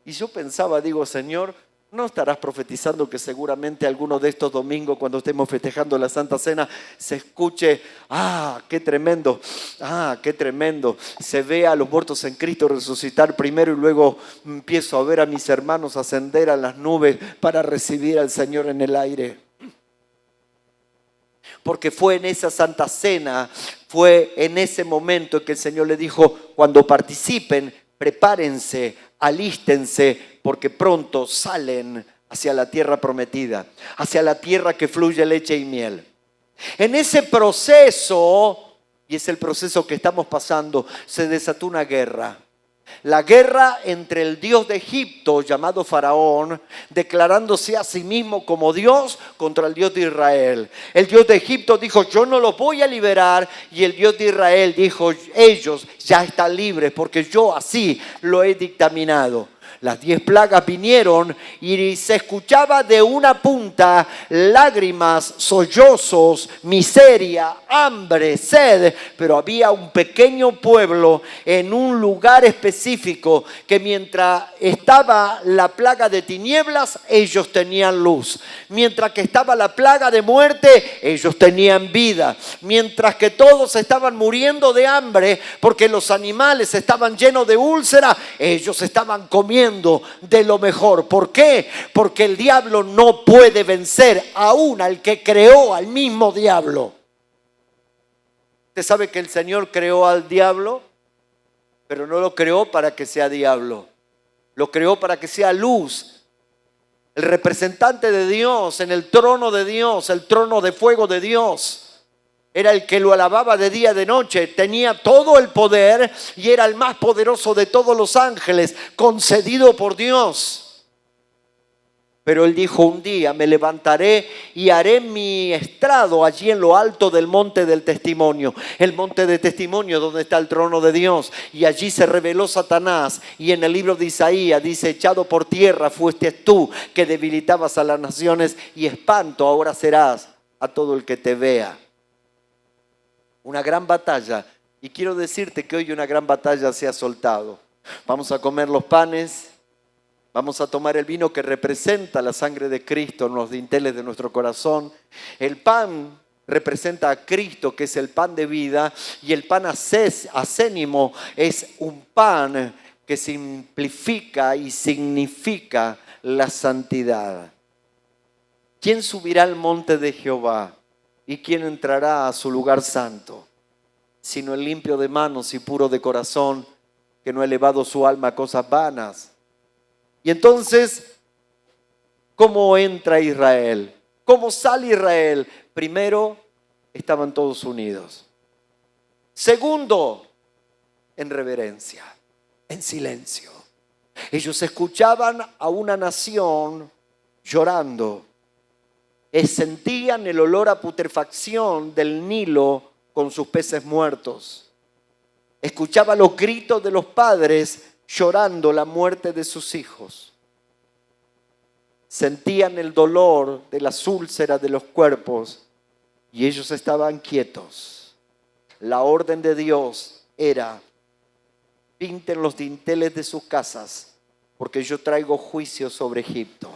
Y yo pensaba, digo, Señor, ¿no estarás profetizando que seguramente algunos de estos domingos, cuando estemos festejando la Santa Cena, se escuche, qué tremendo, qué tremendo! Se ve a los muertos en Cristo resucitar primero y luego empiezo a ver a mis hermanos ascender a las nubes para recibir al Señor en el aire. Porque fue en esa Santa Cena, fue en ese momento en que el Señor le dijo, cuando participen, prepárense, alístense, porque pronto salen hacia la tierra prometida, hacia la tierra que fluye leche y miel. En ese proceso, y es el proceso que estamos pasando, se desató una guerra. La guerra entre el Dios de Egipto, llamado Faraón, declarándose a sí mismo como Dios, contra el Dios de Israel. El Dios de Egipto dijo, yo no los voy a liberar. Y el Dios de Israel dijo, ellos ya están libres porque yo así lo he dictaminado. Las 10 plagas vinieron y se escuchaba de una punta lágrimas, sollozos, miseria, hambre, sed. Pero había un pequeño pueblo en un lugar específico que mientras estaba la plaga de tinieblas, ellos tenían luz. Mientras que estaba la plaga de muerte, ellos tenían vida. Mientras que todos estaban muriendo de hambre porque los animales estaban llenos de úlceras, ellos estaban comiendo de lo mejor. ¿Por qué? Porque el diablo no puede vencer aún al que creó al mismo diablo. Usted sabe que el Señor creó al diablo, pero no lo creó para que sea diablo. Lo creó para que sea luz. El representante de Dios en el trono de Dios, el trono de fuego de Dios. Era el que lo alababa de día y de noche. Tenía todo el poder y era el más poderoso de todos los ángeles, concedido por Dios. Pero él dijo, un día me levantaré y haré mi estrado allí en lo alto del monte del testimonio. El monte de testimonio donde está el trono de Dios. Y allí se reveló Satanás. Y en el libro de Isaías dice, echado por tierra fuiste tú que debilitabas a las naciones, y espanto ahora serás a todo el que te vea. Una gran batalla, y quiero decirte que hoy una gran batalla se ha soltado. Vamos a comer los panes, vamos a tomar el vino que representa la sangre de Cristo en los dinteles de nuestro corazón. El pan representa a Cristo, que es el pan de vida, y el pan acénimo es un pan que simplifica y significa la santidad. ¿Quién subirá al monte de Jehová? ¿Y quién entrará a su lugar santo? Sino el limpio de manos y puro de corazón, que no ha elevado su alma a cosas vanas. Y entonces, ¿cómo entra Israel? ¿Cómo sale Israel? Primero, estaban todos unidos. Segundo, en reverencia, en silencio. Ellos escuchaban a una nación llorando. Sentían el olor a putrefacción del Nilo con sus peces muertos. Escuchaban los gritos de los padres llorando la muerte de sus hijos. Sentían el dolor de las úlceras de los cuerpos y ellos estaban quietos. La orden de Dios era: pinten los dinteles de sus casas, porque yo traigo juicio sobre Egipto.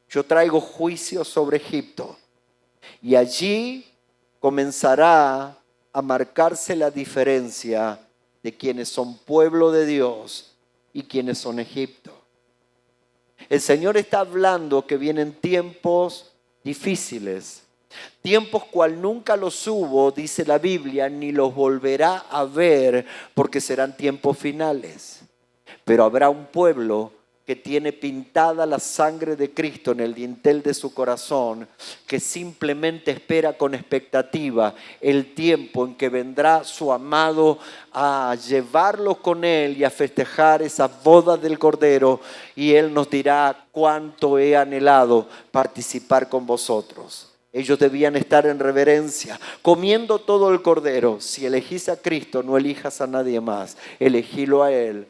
Yo traigo juicio sobre Egipto. Y allí comenzará a marcarse la diferencia de quienes son pueblo de Dios y quienes son Egipto. El Señor está hablando que vienen tiempos difíciles, tiempos cual nunca los hubo, dice la Biblia, ni los volverá a ver, porque serán tiempos finales. Pero habrá un pueblo que tiene pintada la sangre de Cristo en el dintel de su corazón, que simplemente espera con expectativa el tiempo en que vendrá su amado a llevarlo con él y a festejar esas bodas del Cordero, y él nos dirá: cuánto he anhelado participar con vosotros. Ellos debían estar en reverencia, comiendo todo el Cordero. Si elegís a Cristo, no elijas a nadie más, elegílo a Él.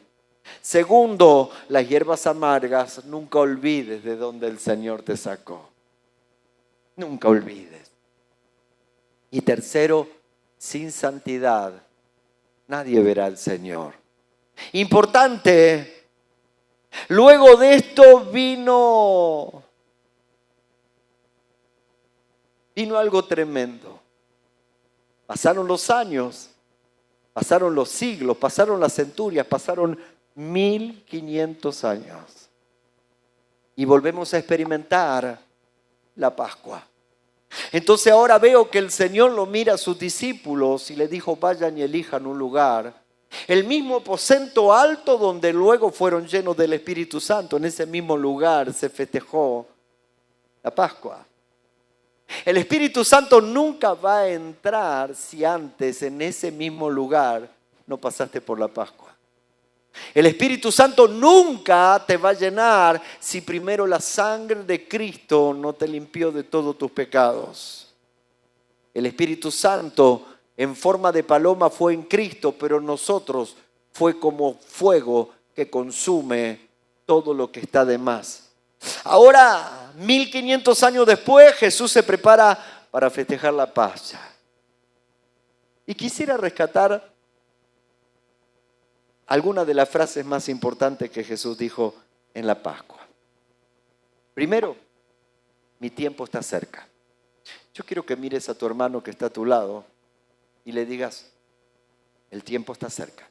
Segundo, las hierbas amargas, nunca olvides de dónde el Señor te sacó. Nunca olvides. Y tercero, sin santidad nadie verá al Señor. Importante, luego de esto vino algo tremendo. Pasaron los años, pasaron los siglos, pasaron las centurias, pasaron 1500 años. Y volvemos a experimentar la Pascua. Entonces ahora veo que el Señor lo mira a sus discípulos y le dijo: vayan y elijan un lugar. El mismo aposento alto donde luego fueron llenos del Espíritu Santo, en ese mismo lugar se festejó la Pascua. El Espíritu Santo nunca va a entrar si antes en ese mismo lugar no pasaste por la Pascua. El Espíritu Santo nunca te va a llenar si primero la sangre de Cristo no te limpió de todos tus pecados. El Espíritu Santo en forma de paloma fue en Cristo, pero nosotros fue como fuego que consume todo lo que está de más. Ahora, 1500 años después, Jesús se prepara para festejar la Pascua. Y quisiera rescatar algunas de las frases más importantes que Jesús dijo en la Pascua. Primero, mi tiempo está cerca. Yo quiero que mires a tu hermano que está a tu lado y le digas: el tiempo está cerca.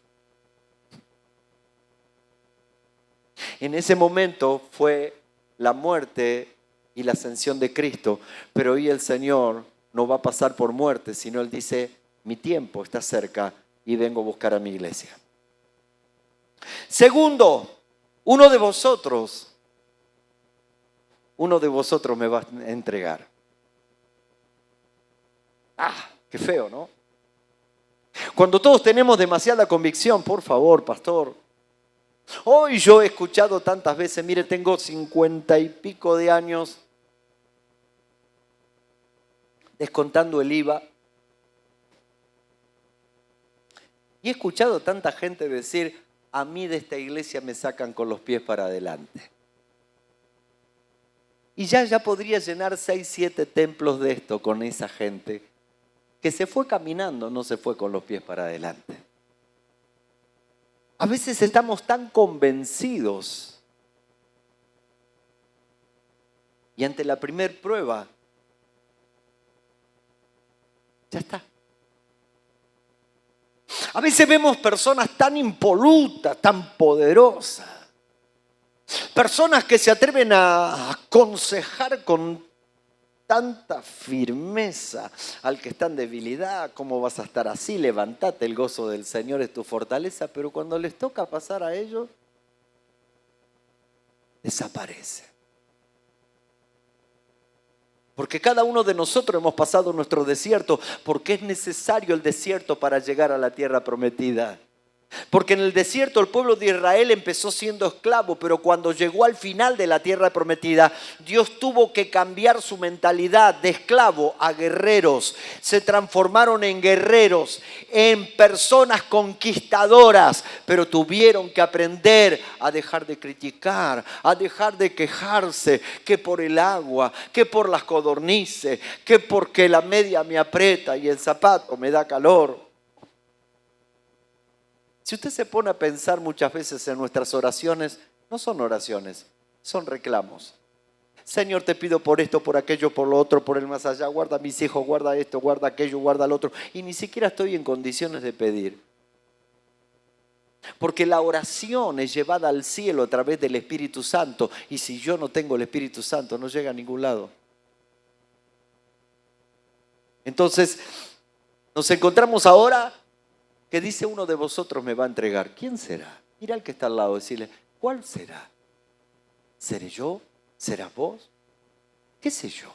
En ese momento fue la muerte y la ascensión de Cristo, pero hoy el Señor no va a pasar por muerte, sino Él dice: mi tiempo está cerca y vengo a buscar a mi iglesia. Segundo, uno de vosotros me va a entregar. Qué feo, ¿no? Cuando todos tenemos demasiada convicción, por favor, pastor. Hoy yo he escuchado tantas veces, mire, tengo 50 y pico de años descontando el IVA. Y he escuchado tanta gente decir: a mí de esta iglesia me sacan con los pies para adelante. Y ya podría llenar 6, 7 templos de esto con esa gente que se fue caminando, no se fue con los pies para adelante. A veces estamos tan convencidos y ante la primer prueba, ya está. A veces vemos personas tan impolutas, tan poderosas, personas que se atreven a aconsejar con tanta firmeza al que está en debilidad: ¿cómo vas a estar así? Levántate, el gozo del Señor es tu fortaleza. Pero cuando les toca pasar a ellos, desaparece. Porque cada uno de nosotros hemos pasado nuestro desierto, porque es necesario el desierto para llegar a la tierra prometida. Porque en el desierto el pueblo de Israel empezó siendo esclavo, pero cuando llegó al final de la tierra prometida, Dios tuvo que cambiar su mentalidad de esclavo a guerreros. Se transformaron en guerreros, en personas conquistadoras, pero tuvieron que aprender a dejar de criticar, a dejar de quejarse, que por el agua, que por las codornices, que porque la media me aprieta y el zapato me da calor. Si usted se pone a pensar muchas veces en nuestras oraciones, no son oraciones, son reclamos. Señor, te pido por esto, por aquello, por lo otro, por el más allá. Guarda a mis hijos, guarda esto, guarda aquello, guarda lo otro. Y ni siquiera estoy en condiciones de pedir. Porque la oración es llevada al cielo a través del Espíritu Santo. Y si yo no tengo el Espíritu Santo, no llega a ningún lado. Entonces, nos encontramos ahora que dice: uno de vosotros me va a entregar. ¿Quién será? Mira al que está al lado, decirle: ¿cuál será? ¿Seré yo? ¿Serás vos? ¿Qué sé yo?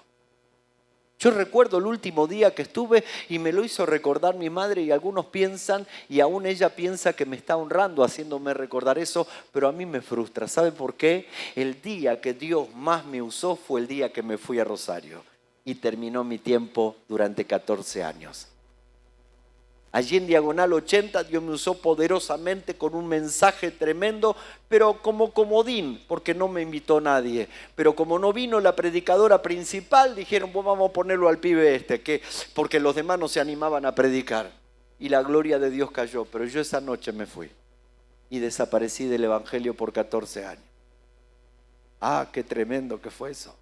Yo recuerdo el último día que estuve y me lo hizo recordar mi madre, y algunos piensan, y aún ella piensa que me está honrando haciéndome recordar eso, pero a mí me frustra. ¿Sabe por qué? El día que Dios más me usó fue el día que me fui a Rosario y terminó mi tiempo durante 14 años. Allí en Diagonal 80 Dios me usó poderosamente con un mensaje tremendo, pero como comodín, porque no me invitó nadie. Pero como no vino la predicadora principal, dijeron: pues vamos a ponerlo al pibe porque los demás no se animaban a predicar. Y la gloria de Dios cayó, pero yo esa noche me fui y desaparecí del Evangelio por 14 años. Ah, qué tremendo que fue eso.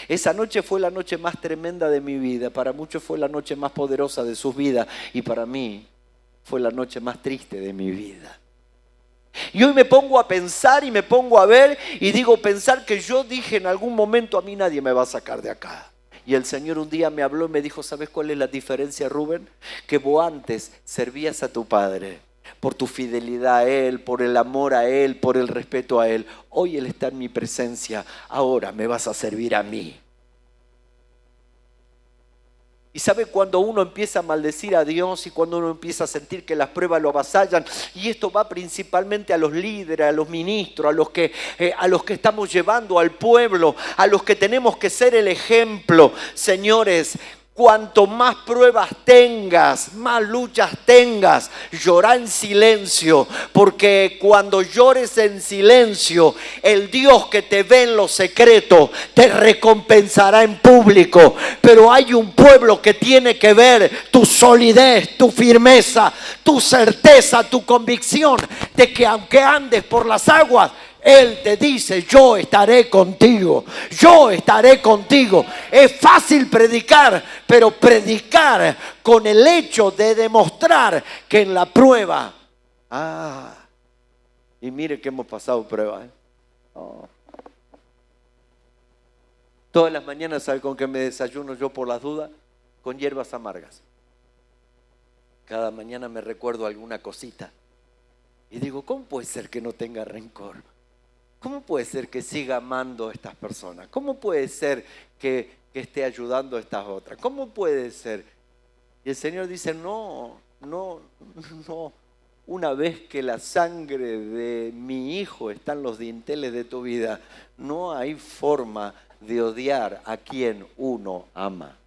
Esa noche fue la noche más tremenda de mi vida. Para muchos fue la noche más poderosa de sus vidas, y para mí fue la noche más triste de mi vida. Y hoy me pongo a pensar y me pongo a ver y digo: pensar que yo dije en algún momento: a mí nadie me va a sacar de acá. Y el Señor un día me habló y me dijo: ¿sabes cuál es la diferencia, Rubén? Que vos antes servías a tu padre por tu fidelidad a Él, por el amor a Él, por el respeto a Él. Hoy Él está en mi presencia, ahora me vas a servir a mí. Y sabe, cuando uno empieza a maldecir a Dios y cuando uno empieza a sentir que las pruebas lo avasallan, y esto va principalmente a los líderes, a los ministros, a los que estamos llevando al pueblo, a los que tenemos que ser el ejemplo. Señores, cuanto más pruebas tengas, más luchas tengas, llorá en silencio, porque cuando llores en silencio, el Dios que te ve en lo secreto te recompensará en público. Pero hay un pueblo que tiene que ver tu solidez, tu firmeza, tu certeza, tu convicción de que aunque andes por las aguas, Él te dice: yo estaré contigo, yo estaré contigo. Es fácil predicar, pero predicar con el hecho de demostrar que en la prueba, y mire que hemos pasado pruebas, Oh. Todas las mañanas, ¿sabe con qué me desayuno yo por las dudas? Con hierbas amargas. Cada mañana me recuerdo alguna cosita y digo: ¿cómo puede ser que no tenga rencor? ¿Cómo puede ser que siga amando a estas personas? ¿Cómo puede ser que esté ayudando a estas otras? ¿Cómo puede ser? Y el Señor dice: no. Una vez que la sangre de mi hijo está en los dinteles de tu vida, no hay forma de odiar a quien uno ama.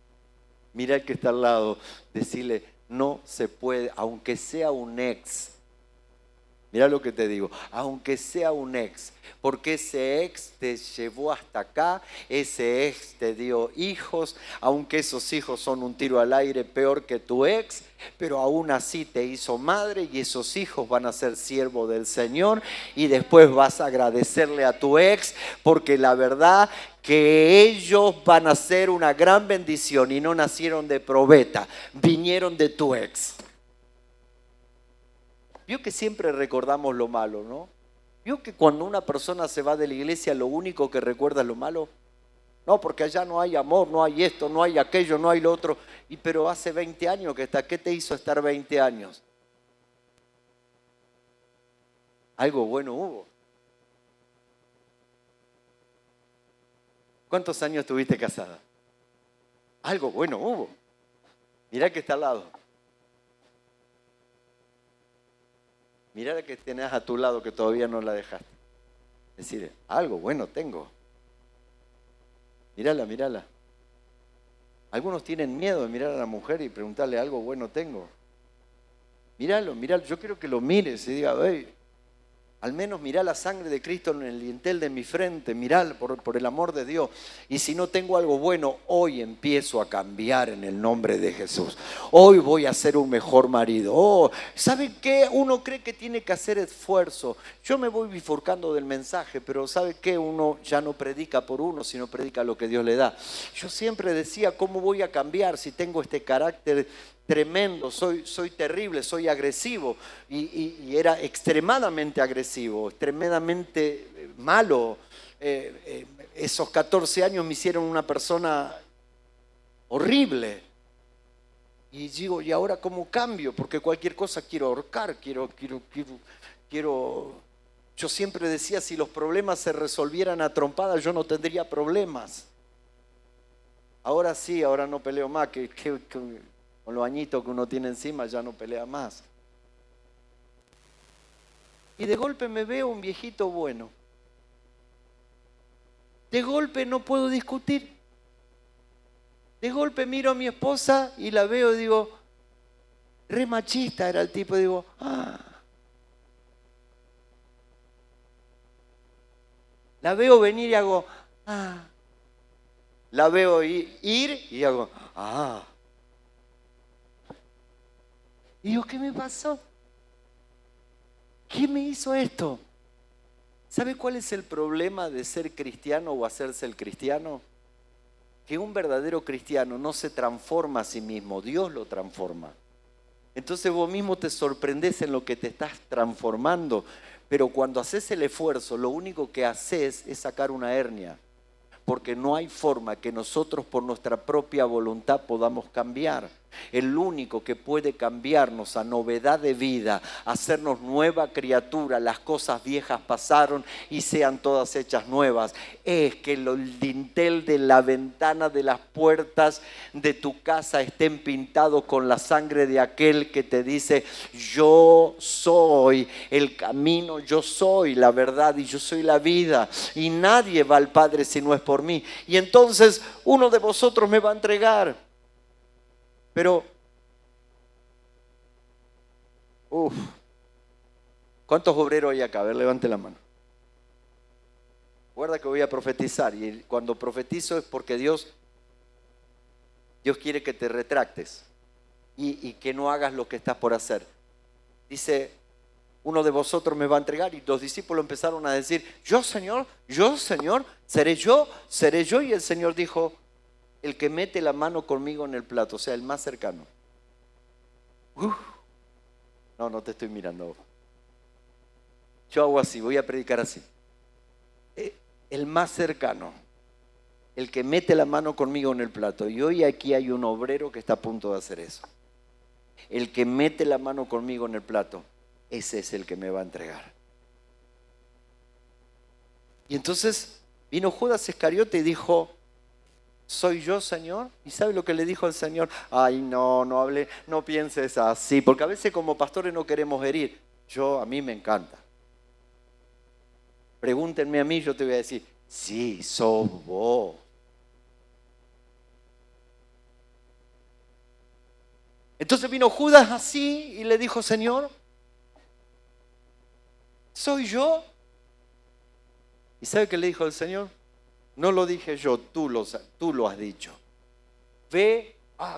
Mira el que está al lado, decirle: no se puede, aunque sea un ex. Mira lo que te digo: aunque sea un ex, porque ese ex te llevó hasta acá, ese ex te dio hijos, aunque esos hijos son un tiro al aire peor que tu ex, pero aún así te hizo madre, y esos hijos van a ser siervos del Señor, y después vas a agradecerle a tu ex, porque la verdad que ellos van a ser una gran bendición, y no nacieron de probeta, vinieron de tu ex. Vio que siempre recordamos lo malo, ¿no? Vio que cuando una persona se va de la iglesia, lo único que recuerda es lo malo. No, porque allá no hay amor, no hay esto, no hay aquello, no hay lo otro. Pero hace 20 años que está. ¿Qué te hizo estar 20 años? Algo bueno hubo. ¿Cuántos años estuviste casada? Algo bueno hubo. Mirá que está al lado. Mirá la que tenés a tu lado que todavía no la dejaste. Es decir, algo bueno tengo. Mírala, mírala. Algunos tienen miedo de mirar a la mujer y preguntarle algo bueno tengo. Míralo, míralo. Yo quiero que lo mires y diga, hey, al menos mirá la sangre de Cristo en el dintel de mi frente, mirá por el amor de Dios. Y si no tengo algo bueno, hoy empiezo a cambiar en el nombre de Jesús. Hoy voy a ser un mejor marido. Oh, ¿sabe qué? Uno cree que tiene que hacer esfuerzo. Yo me voy bifurcando del mensaje, pero ¿sabe qué? Uno ya no predica por uno, sino predica lo que Dios le da. Yo siempre decía, ¿cómo voy a cambiar si tengo este carácter tremendo, soy terrible, soy agresivo y era extremadamente agresivo, extremadamente malo? Esos 14 años me hicieron una persona horrible. Y digo, ¿y ahora cómo cambio? Porque cualquier cosa quiero ahorcar, quiero. Yo siempre decía, si los problemas se resolvieran a trompadas, yo no tendría problemas. Ahora sí, ahora no peleo más, con los añitos que uno tiene encima ya no pelea más. Y de golpe me veo un viejito bueno. De golpe no puedo discutir. De golpe miro a mi esposa y la veo y digo, re machista era el tipo, digo, La veo venir y hago, La veo ir y hago, Y digo, ¿qué me pasó? ¿Quién me hizo esto? ¿Sabe cuál es el problema de ser cristiano o hacerse el cristiano? Que un verdadero cristiano no se transforma a sí mismo, Dios lo transforma. Entonces vos mismo te sorprendés en lo que te estás transformando, pero cuando haces el esfuerzo, lo único que haces es sacar una hernia, porque no hay forma que nosotros por nuestra propia voluntad podamos cambiar. El único que puede cambiarnos a novedad de vida, hacernos nueva criatura, las cosas viejas pasaron y sean todas hechas nuevas, es que el dintel de la ventana de las puertas de tu casa estén pintados con la sangre de aquel que te dice, yo soy el camino, yo soy la verdad y yo soy la vida, y nadie va al Padre si no es por mí. Y entonces uno de vosotros me va a entregar. Pero, ¿cuántos obreros hay acá? A ver, levante la mano. Guarda que voy a profetizar, y cuando profetizo es porque Dios quiere que te retractes y que no hagas lo que estás por hacer. Dice, uno de vosotros me va a entregar, y los discípulos empezaron a decir, yo Señor, seré yo, y el Señor dijo, el que mete la mano conmigo en el plato, o sea, el más cercano. No te estoy mirando. Yo hago así, voy a predicar así. El más cercano, el que mete la mano conmigo en el plato. Y hoy aquí hay un obrero que está a punto de hacer eso. El que mete la mano conmigo en el plato, ese es el que me va a entregar. Y entonces vino Judas Iscariote y dijo, ¿soy yo, Señor? ¿Y sabe lo que le dijo el Señor? Ay, no hable, no pienses así, porque a veces como pastores no queremos herir. A mí me encanta. Pregúntenme a mí, yo te voy a decir, sí, sos vos. Entonces vino Judas así y le dijo, Señor, ¿soy yo? ¿Y sabe qué le dijo el Señor? No lo dije yo, tú lo has dicho. Ve,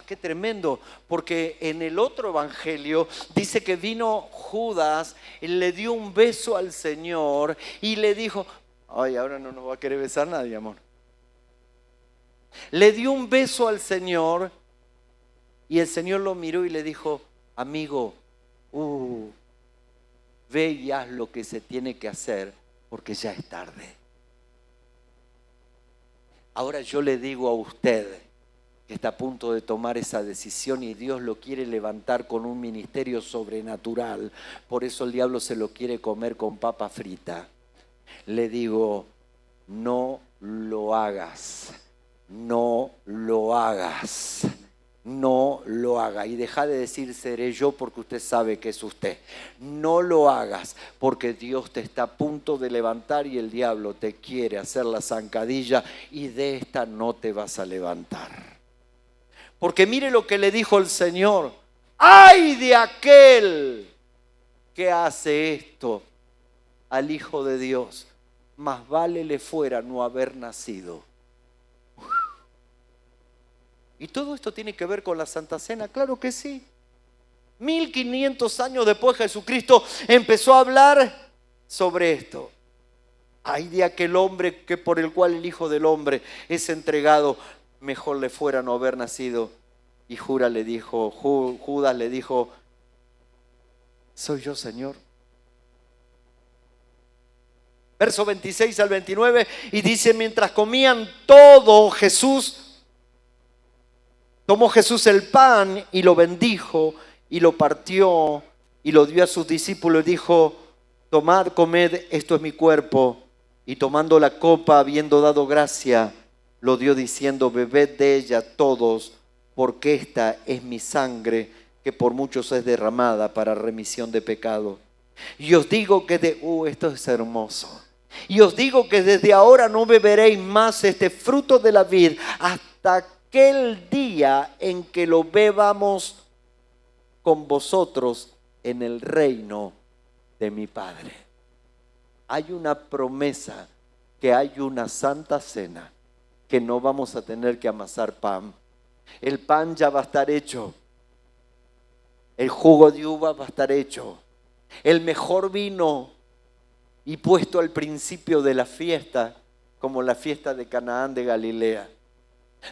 qué tremendo, porque en el otro evangelio dice que vino Judas y le dio un beso al Señor y le dijo, ay, ahora no nos va a querer besar nadie, amor. Le dio un beso al Señor y el Señor lo miró y le dijo, amigo, ve y haz lo que se tiene que hacer porque ya es tarde. Ahora yo le digo a usted que está a punto de tomar esa decisión y Dios lo quiere levantar con un ministerio sobrenatural. Por eso el diablo se lo quiere comer con papa frita. Le digo, no lo hagas. no lo hagas. No lo haga. Y deja de decir seré yo porque usted sabe que es usted. No lo hagas porque Dios te está a punto de levantar y el diablo te quiere hacer la zancadilla y de esta no te vas a levantar. Porque mire lo que le dijo el Señor. ¡Ay de aquel que hace esto al Hijo de Dios! Más vale le fuera no haber nacido. ¿Y todo esto tiene que ver con la Santa Cena? Claro que sí. 1500 años después Jesucristo empezó a hablar sobre esto. Ay de aquel hombre que por el cual el Hijo del Hombre es entregado, mejor le fuera no haber nacido. Y Judas le dijo, ¿soy yo, Señor? Verso 26 al 29, y dice, mientras comían todo tomó Jesús el pan y lo bendijo y lo partió y lo dio a sus discípulos y dijo, tomad, comed, esto es mi cuerpo. Y tomando la copa, habiendo dado gracia, lo dio diciendo, bebed de ella todos, porque esta es mi sangre, que por muchos es derramada para remisión de pecado. Y os digo que esto es hermoso. Y os digo que desde ahora no beberéis más este fruto de la vid hasta aquel día en que lo bebamos con vosotros en el reino de mi Padre. Hay una promesa que hay una santa cena que no vamos a tener que amasar pan. El pan ya va a estar hecho. El jugo de uva va a estar hecho. El mejor vino y puesto al principio de la fiesta, como la fiesta de Canaán de Galilea.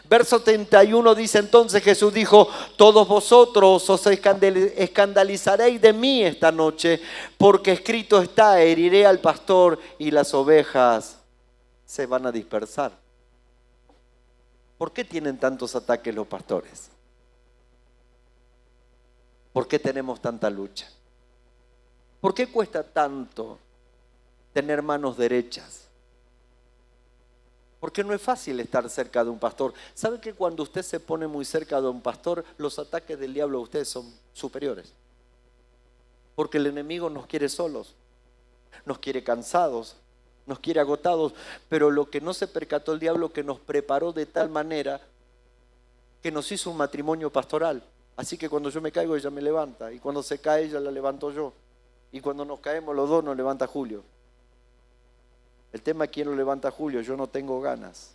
Verso 31 dice, entonces Jesús dijo, todos vosotros os escandalizaréis de mí esta noche, porque escrito está, heriré al pastor y las ovejas se van a dispersar. ¿Por qué tienen tantos ataques los pastores? ¿Por qué tenemos tanta lucha? ¿Por qué cuesta tanto tener manos derechas? Porque no es fácil estar cerca de un pastor. ¿Sabe que cuando usted se pone muy cerca de un pastor, los ataques del diablo a ustedes son superiores? Porque el enemigo nos quiere solos, nos quiere cansados, nos quiere agotados. Pero lo que no se percató el diablo, que nos preparó de tal manera que nos hizo un matrimonio pastoral. Así que cuando yo me caigo, ella me levanta. Y cuando se cae, ella la levanto yo. Y cuando nos caemos los dos, nos levanta Julio. El tema es quién lo levanta Julio, yo no tengo ganas.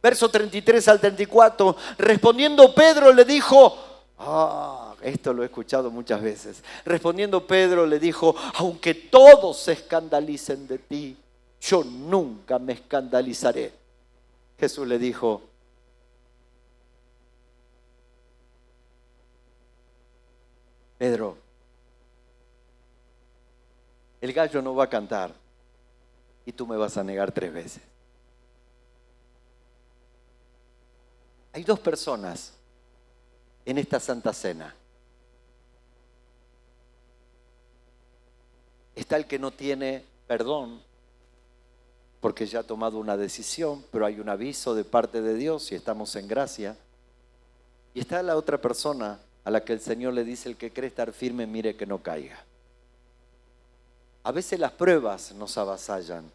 Verso 33 al 34, respondiendo Pedro le dijo, esto lo he escuchado muchas veces. Respondiendo Pedro le dijo, aunque todos se escandalicen de ti, yo nunca me escandalizaré. Jesús le dijo, Pedro, el gallo no va a cantar y tú me vas a negar 3 veces. Hay 2 personas en esta Santa Cena. Está el que no tiene perdón porque ya ha tomado una decisión, pero hay un aviso de parte de Dios y estamos en gracia. Y está la otra persona a la que el Señor le dice, el que cree estar firme, mire que no caiga. A veces las pruebas nos avasallan.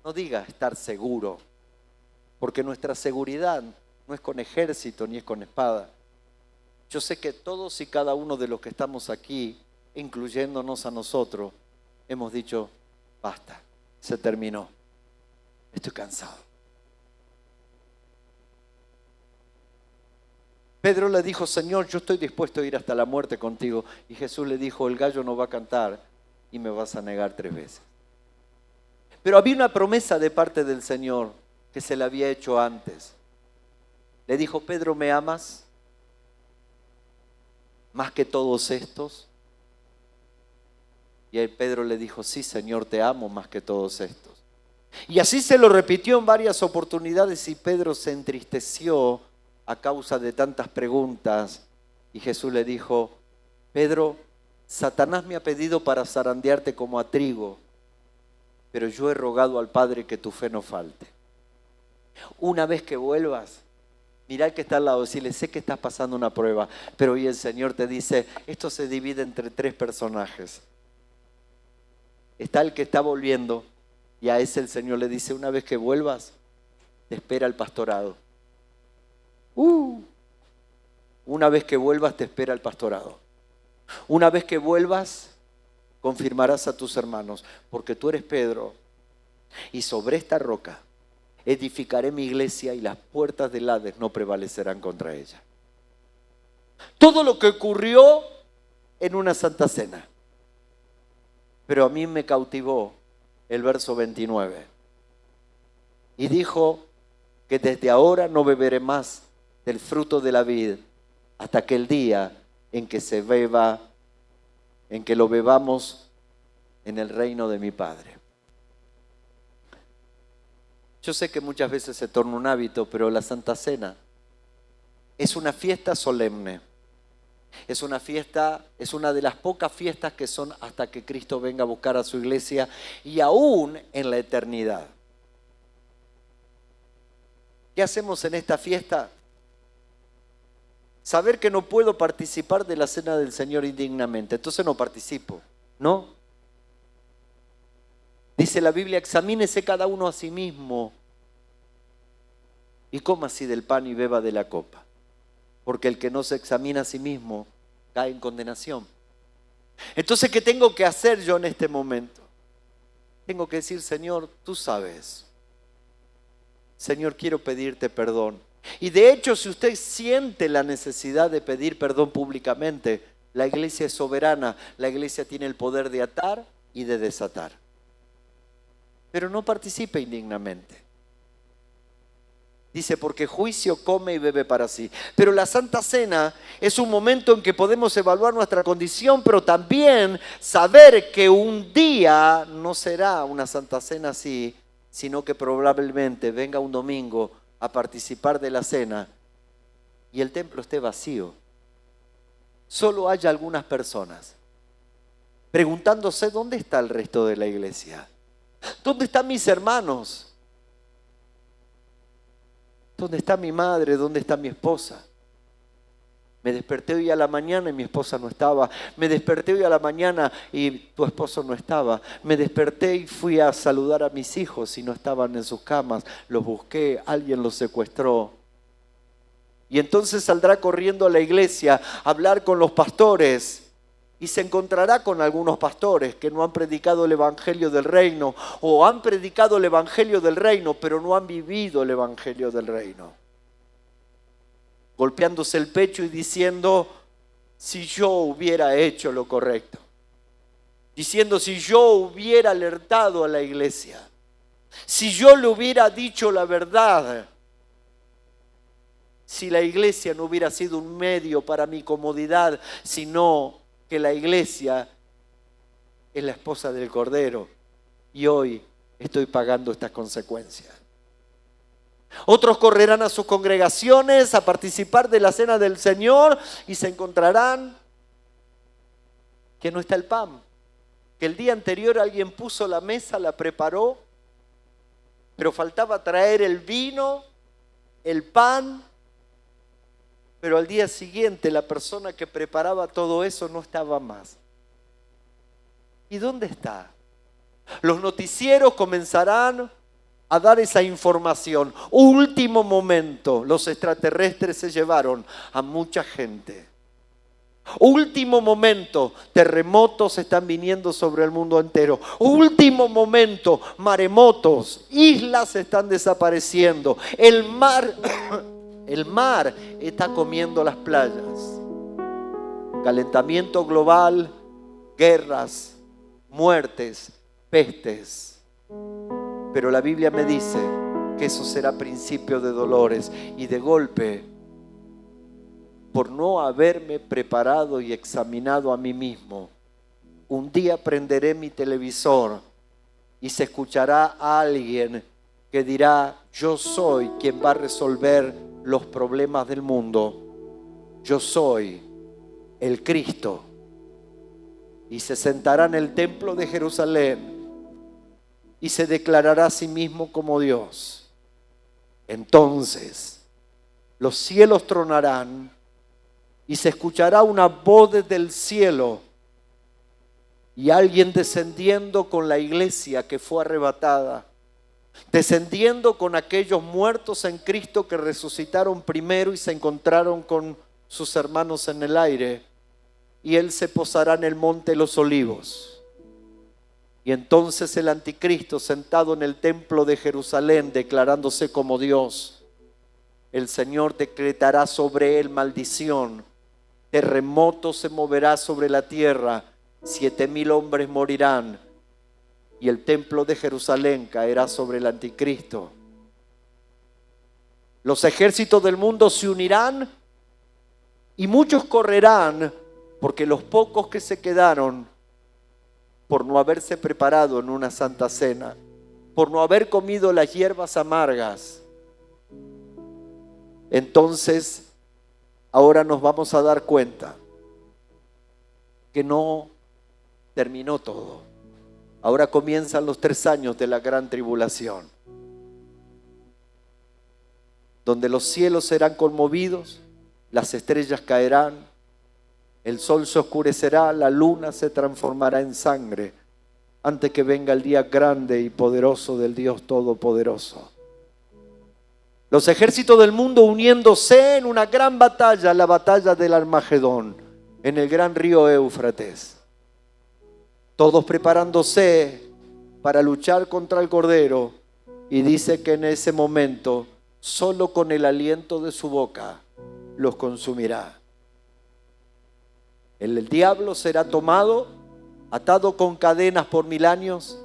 No diga estar seguro, porque nuestra seguridad no es con ejército ni es con espada. Yo sé que todos y cada uno de los que estamos aquí, incluyéndonos a nosotros, hemos dicho, basta, se terminó, estoy cansado. Pedro le dijo, Señor, yo estoy dispuesto a ir hasta la muerte contigo. Y Jesús le dijo, el gallo no va a cantar y me vas a negar 3 veces. Pero había una promesa de parte del Señor que se le había hecho antes. Le dijo, Pedro, ¿me amas más que todos estos? Y Pedro le dijo, sí, Señor, te amo más que todos estos. Y así se lo repitió en varias oportunidades y Pedro se entristeció a causa de tantas preguntas. Y Jesús le dijo, Pedro, Satanás me ha pedido para zarandearte como a trigo, pero yo he rogado al Padre que tu fe no falte. Una vez que vuelvas, mirá al que está al lado, decirle, sé que estás pasando una prueba, pero hoy el Señor te dice, esto se divide entre 3 personajes. Está el que está volviendo y a ese el Señor le dice, una vez que vuelvas, te espera el pastorado. Una vez que vuelvas, te espera el pastorado. Una vez que vuelvas, confirmarás a tus hermanos, porque tú eres Pedro, y sobre esta roca edificaré mi iglesia y las puertas del Hades no prevalecerán contra ella. Todo lo que ocurrió en una Santa Cena. Pero a mí me cautivó el verso 29. Y dijo que desde ahora no beberé más del fruto de la vid hasta aquel día en que se beba, en que lo bebamos en el reino de mi Padre. Yo sé que muchas veces se torna un hábito, pero la Santa Cena es una fiesta solemne. Es una fiesta, es una de las pocas fiestas que son hasta que Cristo venga a buscar a su iglesia y aún en la eternidad. ¿Qué hacemos en esta fiesta? Saber que no puedo participar de la cena del Señor indignamente, entonces no participo, ¿no? Dice la Biblia, examínese cada uno a sí mismo y coma así del pan y beba de la copa. Porque el que no se examina a sí mismo cae en condenación. Entonces, ¿qué tengo que hacer yo en este momento? Tengo que decir, Señor, tú sabes. Señor, quiero pedirte perdón. Y de hecho, si usted siente la necesidad de pedir perdón públicamente, la iglesia es soberana. La iglesia tiene el poder de atar y de desatar. Pero no participe indignamente. Dice, porque juicio come y bebe para sí. Pero la Santa Cena es un momento en que podemos evaluar nuestra condición, pero también saber que un día no será una Santa Cena así, sino que probablemente venga un domingo a participar de la cena y el templo esté vacío. Solo haya algunas personas preguntándose, ¿dónde está el resto de la iglesia? ¿Dónde están mis hermanos? ¿Dónde está mi madre? ¿Dónde está mi esposa? Me desperté hoy a la mañana y mi esposa no estaba. Me desperté hoy a la mañana y tu esposo no estaba. Me desperté y fui a saludar a mis hijos y no estaban en sus camas. Los busqué, alguien los secuestró. Y entonces saldrá corriendo a la iglesia a hablar con los pastores. Y se encontrará con algunos pastores que no han predicado el evangelio del reino o han predicado el evangelio del reino pero no han vivido el evangelio del reino. Golpeándose el pecho y diciendo, si yo hubiera hecho lo correcto. Diciendo, si yo hubiera alertado a la iglesia. Si yo le hubiera dicho la verdad. Si la iglesia no hubiera sido un medio para mi comodidad, sino que la iglesia es la esposa del Cordero y hoy estoy pagando estas consecuencias. Otros correrán a sus congregaciones a participar de la cena del Señor y se encontrarán que no está el pan, que el día anterior alguien puso la mesa, la preparó, pero faltaba traer el vino, el pan. Pero al día siguiente la persona que preparaba todo eso no estaba más. ¿Y dónde está? Los noticieros comenzarán a dar esa información. Último momento, los extraterrestres se llevaron a mucha gente. Último momento, terremotos están viniendo sobre el mundo entero. Último momento, maremotos, islas están desapareciendo. El mar está comiendo las playas. Calentamiento global, guerras, muertes, pestes. Pero la Biblia me dice que eso será principio de dolores y de golpe, por no haberme preparado y examinado a mí mismo, un día prenderé mi televisor y se escuchará a alguien que dirá, yo soy quien va a resolver los problemas del mundo. Yo soy el Cristo. Y se sentará en el templo de Jerusalén y se declarará a sí mismo como Dios. Entonces los cielos tronarán y se escuchará una voz desde el cielo y alguien descendiendo con la iglesia que fue arrebatada, descendiendo con aquellos muertos en Cristo que resucitaron primero y se encontraron con sus hermanos en el aire, y Él se posará en el monte de los Olivos. Y entonces el anticristo, sentado en el templo de Jerusalén, declarándose como Dios, el Señor decretará sobre él maldición, terremoto se moverá sobre la tierra, 7,000 hombres morirán, y el templo de Jerusalén caerá sobre el anticristo. Los ejércitos del mundo se unirán y muchos correrán, porque los pocos que se quedaron, por no haberse preparado en una santa cena, por no haber comido las hierbas amargas, entonces ahora nos vamos a dar cuenta que no terminó todo. Ahora comienzan los 3 años de la gran tribulación, donde los cielos serán conmovidos, las estrellas caerán, el sol se oscurecerá, la luna se transformará en sangre, antes que venga el día grande y poderoso del Dios Todopoderoso. Los ejércitos del mundo uniéndose en una gran batalla, la batalla del Armagedón, en el gran río Éufrates. Todos preparándose para luchar contra el Cordero, y dice que en ese momento, solo con el aliento de su boca, los consumirá. El diablo será tomado, atado con cadenas por 1000 años.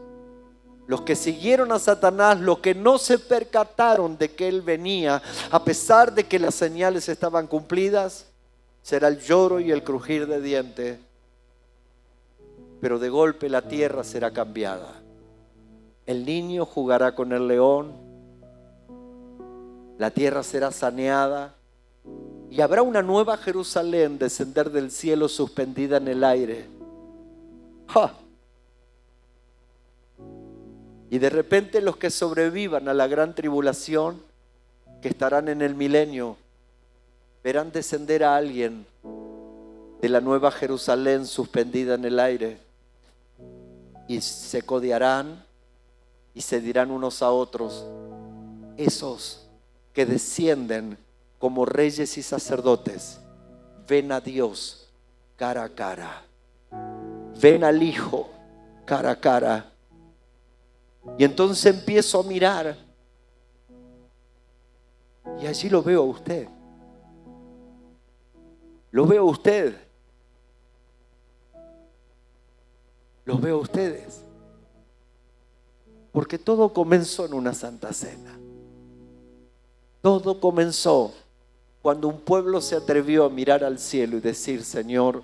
Los que siguieron a Satanás, los que no se percataron de que él venía, a pesar de que las señales estaban cumplidas, será el lloro y el crujir de dientes. Pero de golpe la tierra será cambiada. El niño jugará con el león, la tierra será saneada y habrá una nueva Jerusalén descender del cielo suspendida en el aire. ¡Ja! Y de repente los que sobrevivan a la gran tribulación, que estarán en el milenio, verán descender a alguien de la nueva Jerusalén suspendida en el aire, y se codearán y se dirán unos a otros: esos que descienden como reyes y sacerdotes ven a Dios cara a cara, ven al Hijo cara a cara. Y entonces empiezo a mirar y allí lo veo a usted. Lo veo a usted. Los veo a ustedes. Porque todo comenzó en una santa cena. Todo comenzó cuando un pueblo se atrevió a mirar al cielo y decir: Señor,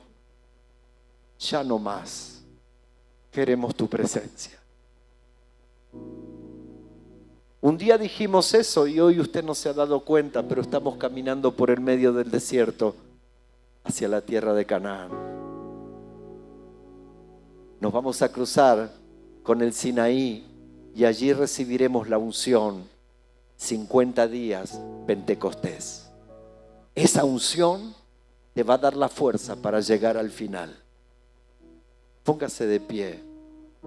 ya no más, queremos tu presencia. Un día dijimos eso y hoy usted no se ha dado cuenta, pero estamos caminando por el medio del desierto hacia la tierra de Canaán. Nos vamos a cruzar con el Sinaí y allí recibiremos la unción. 50 días Pentecostés. Esa unción te va a dar la fuerza para llegar al final. Póngase de pie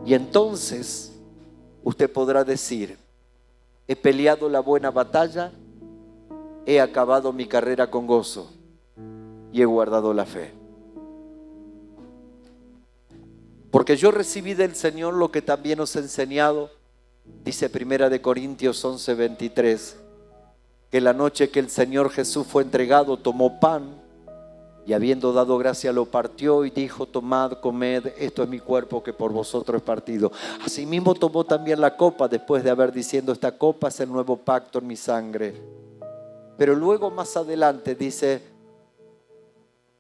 y entonces usted podrá decir: he peleado la buena batalla, he acabado mi carrera con gozo y he guardado la fe. Porque yo recibí del Señor lo que también os he enseñado, dice 1 Corintios 11:23, que la noche que el Señor Jesús fue entregado, tomó pan y habiendo dado gracia lo partió y dijo: tomad, comed, esto es mi cuerpo que por vosotros es partido. Asimismo tomó también la copa después de haber diciendo: esta copa es el nuevo pacto en mi sangre. Pero luego más adelante dice: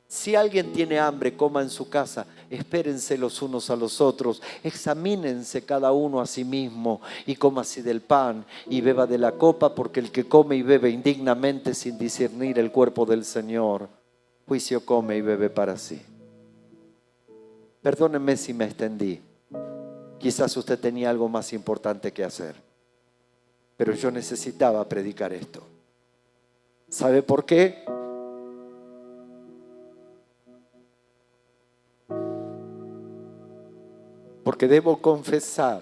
si alguien tiene hambre, coma en su casa, espérense los unos a los otros, examínense cada uno a sí mismo y coma así del pan y beba de la copa, porque el que come y bebe indignamente sin discernir el cuerpo del Señor, juicio come y bebe para sí. Perdónenme si me extendí, Quizás usted tenía algo más importante que hacer, pero yo necesitaba predicar esto. ¿Sabe por qué? Porque debo confesar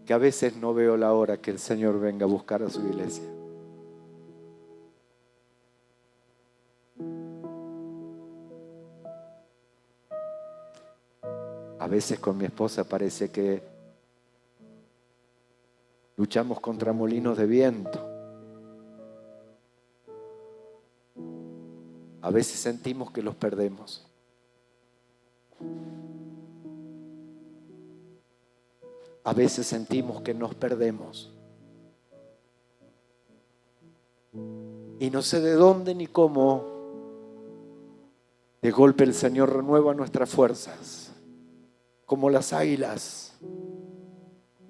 que a veces no veo la hora que el Señor venga a buscar a su iglesia. A veces con mi esposa parece que luchamos contra molinos de viento. A veces sentimos que los perdemos. A veces sentimos que nos perdemos. Y no sé de dónde ni cómo, de golpe el Señor renueva nuestras fuerzas, como las águilas,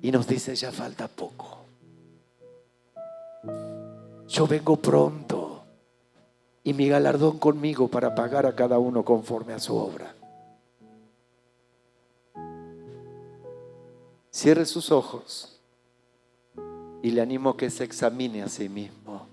y nos dice: ya falta poco. Yo vengo pronto, y mi galardón conmigo para pagar a cada uno conforme a su obra. Cierre sus ojos y le animo a que se examine a sí mismo.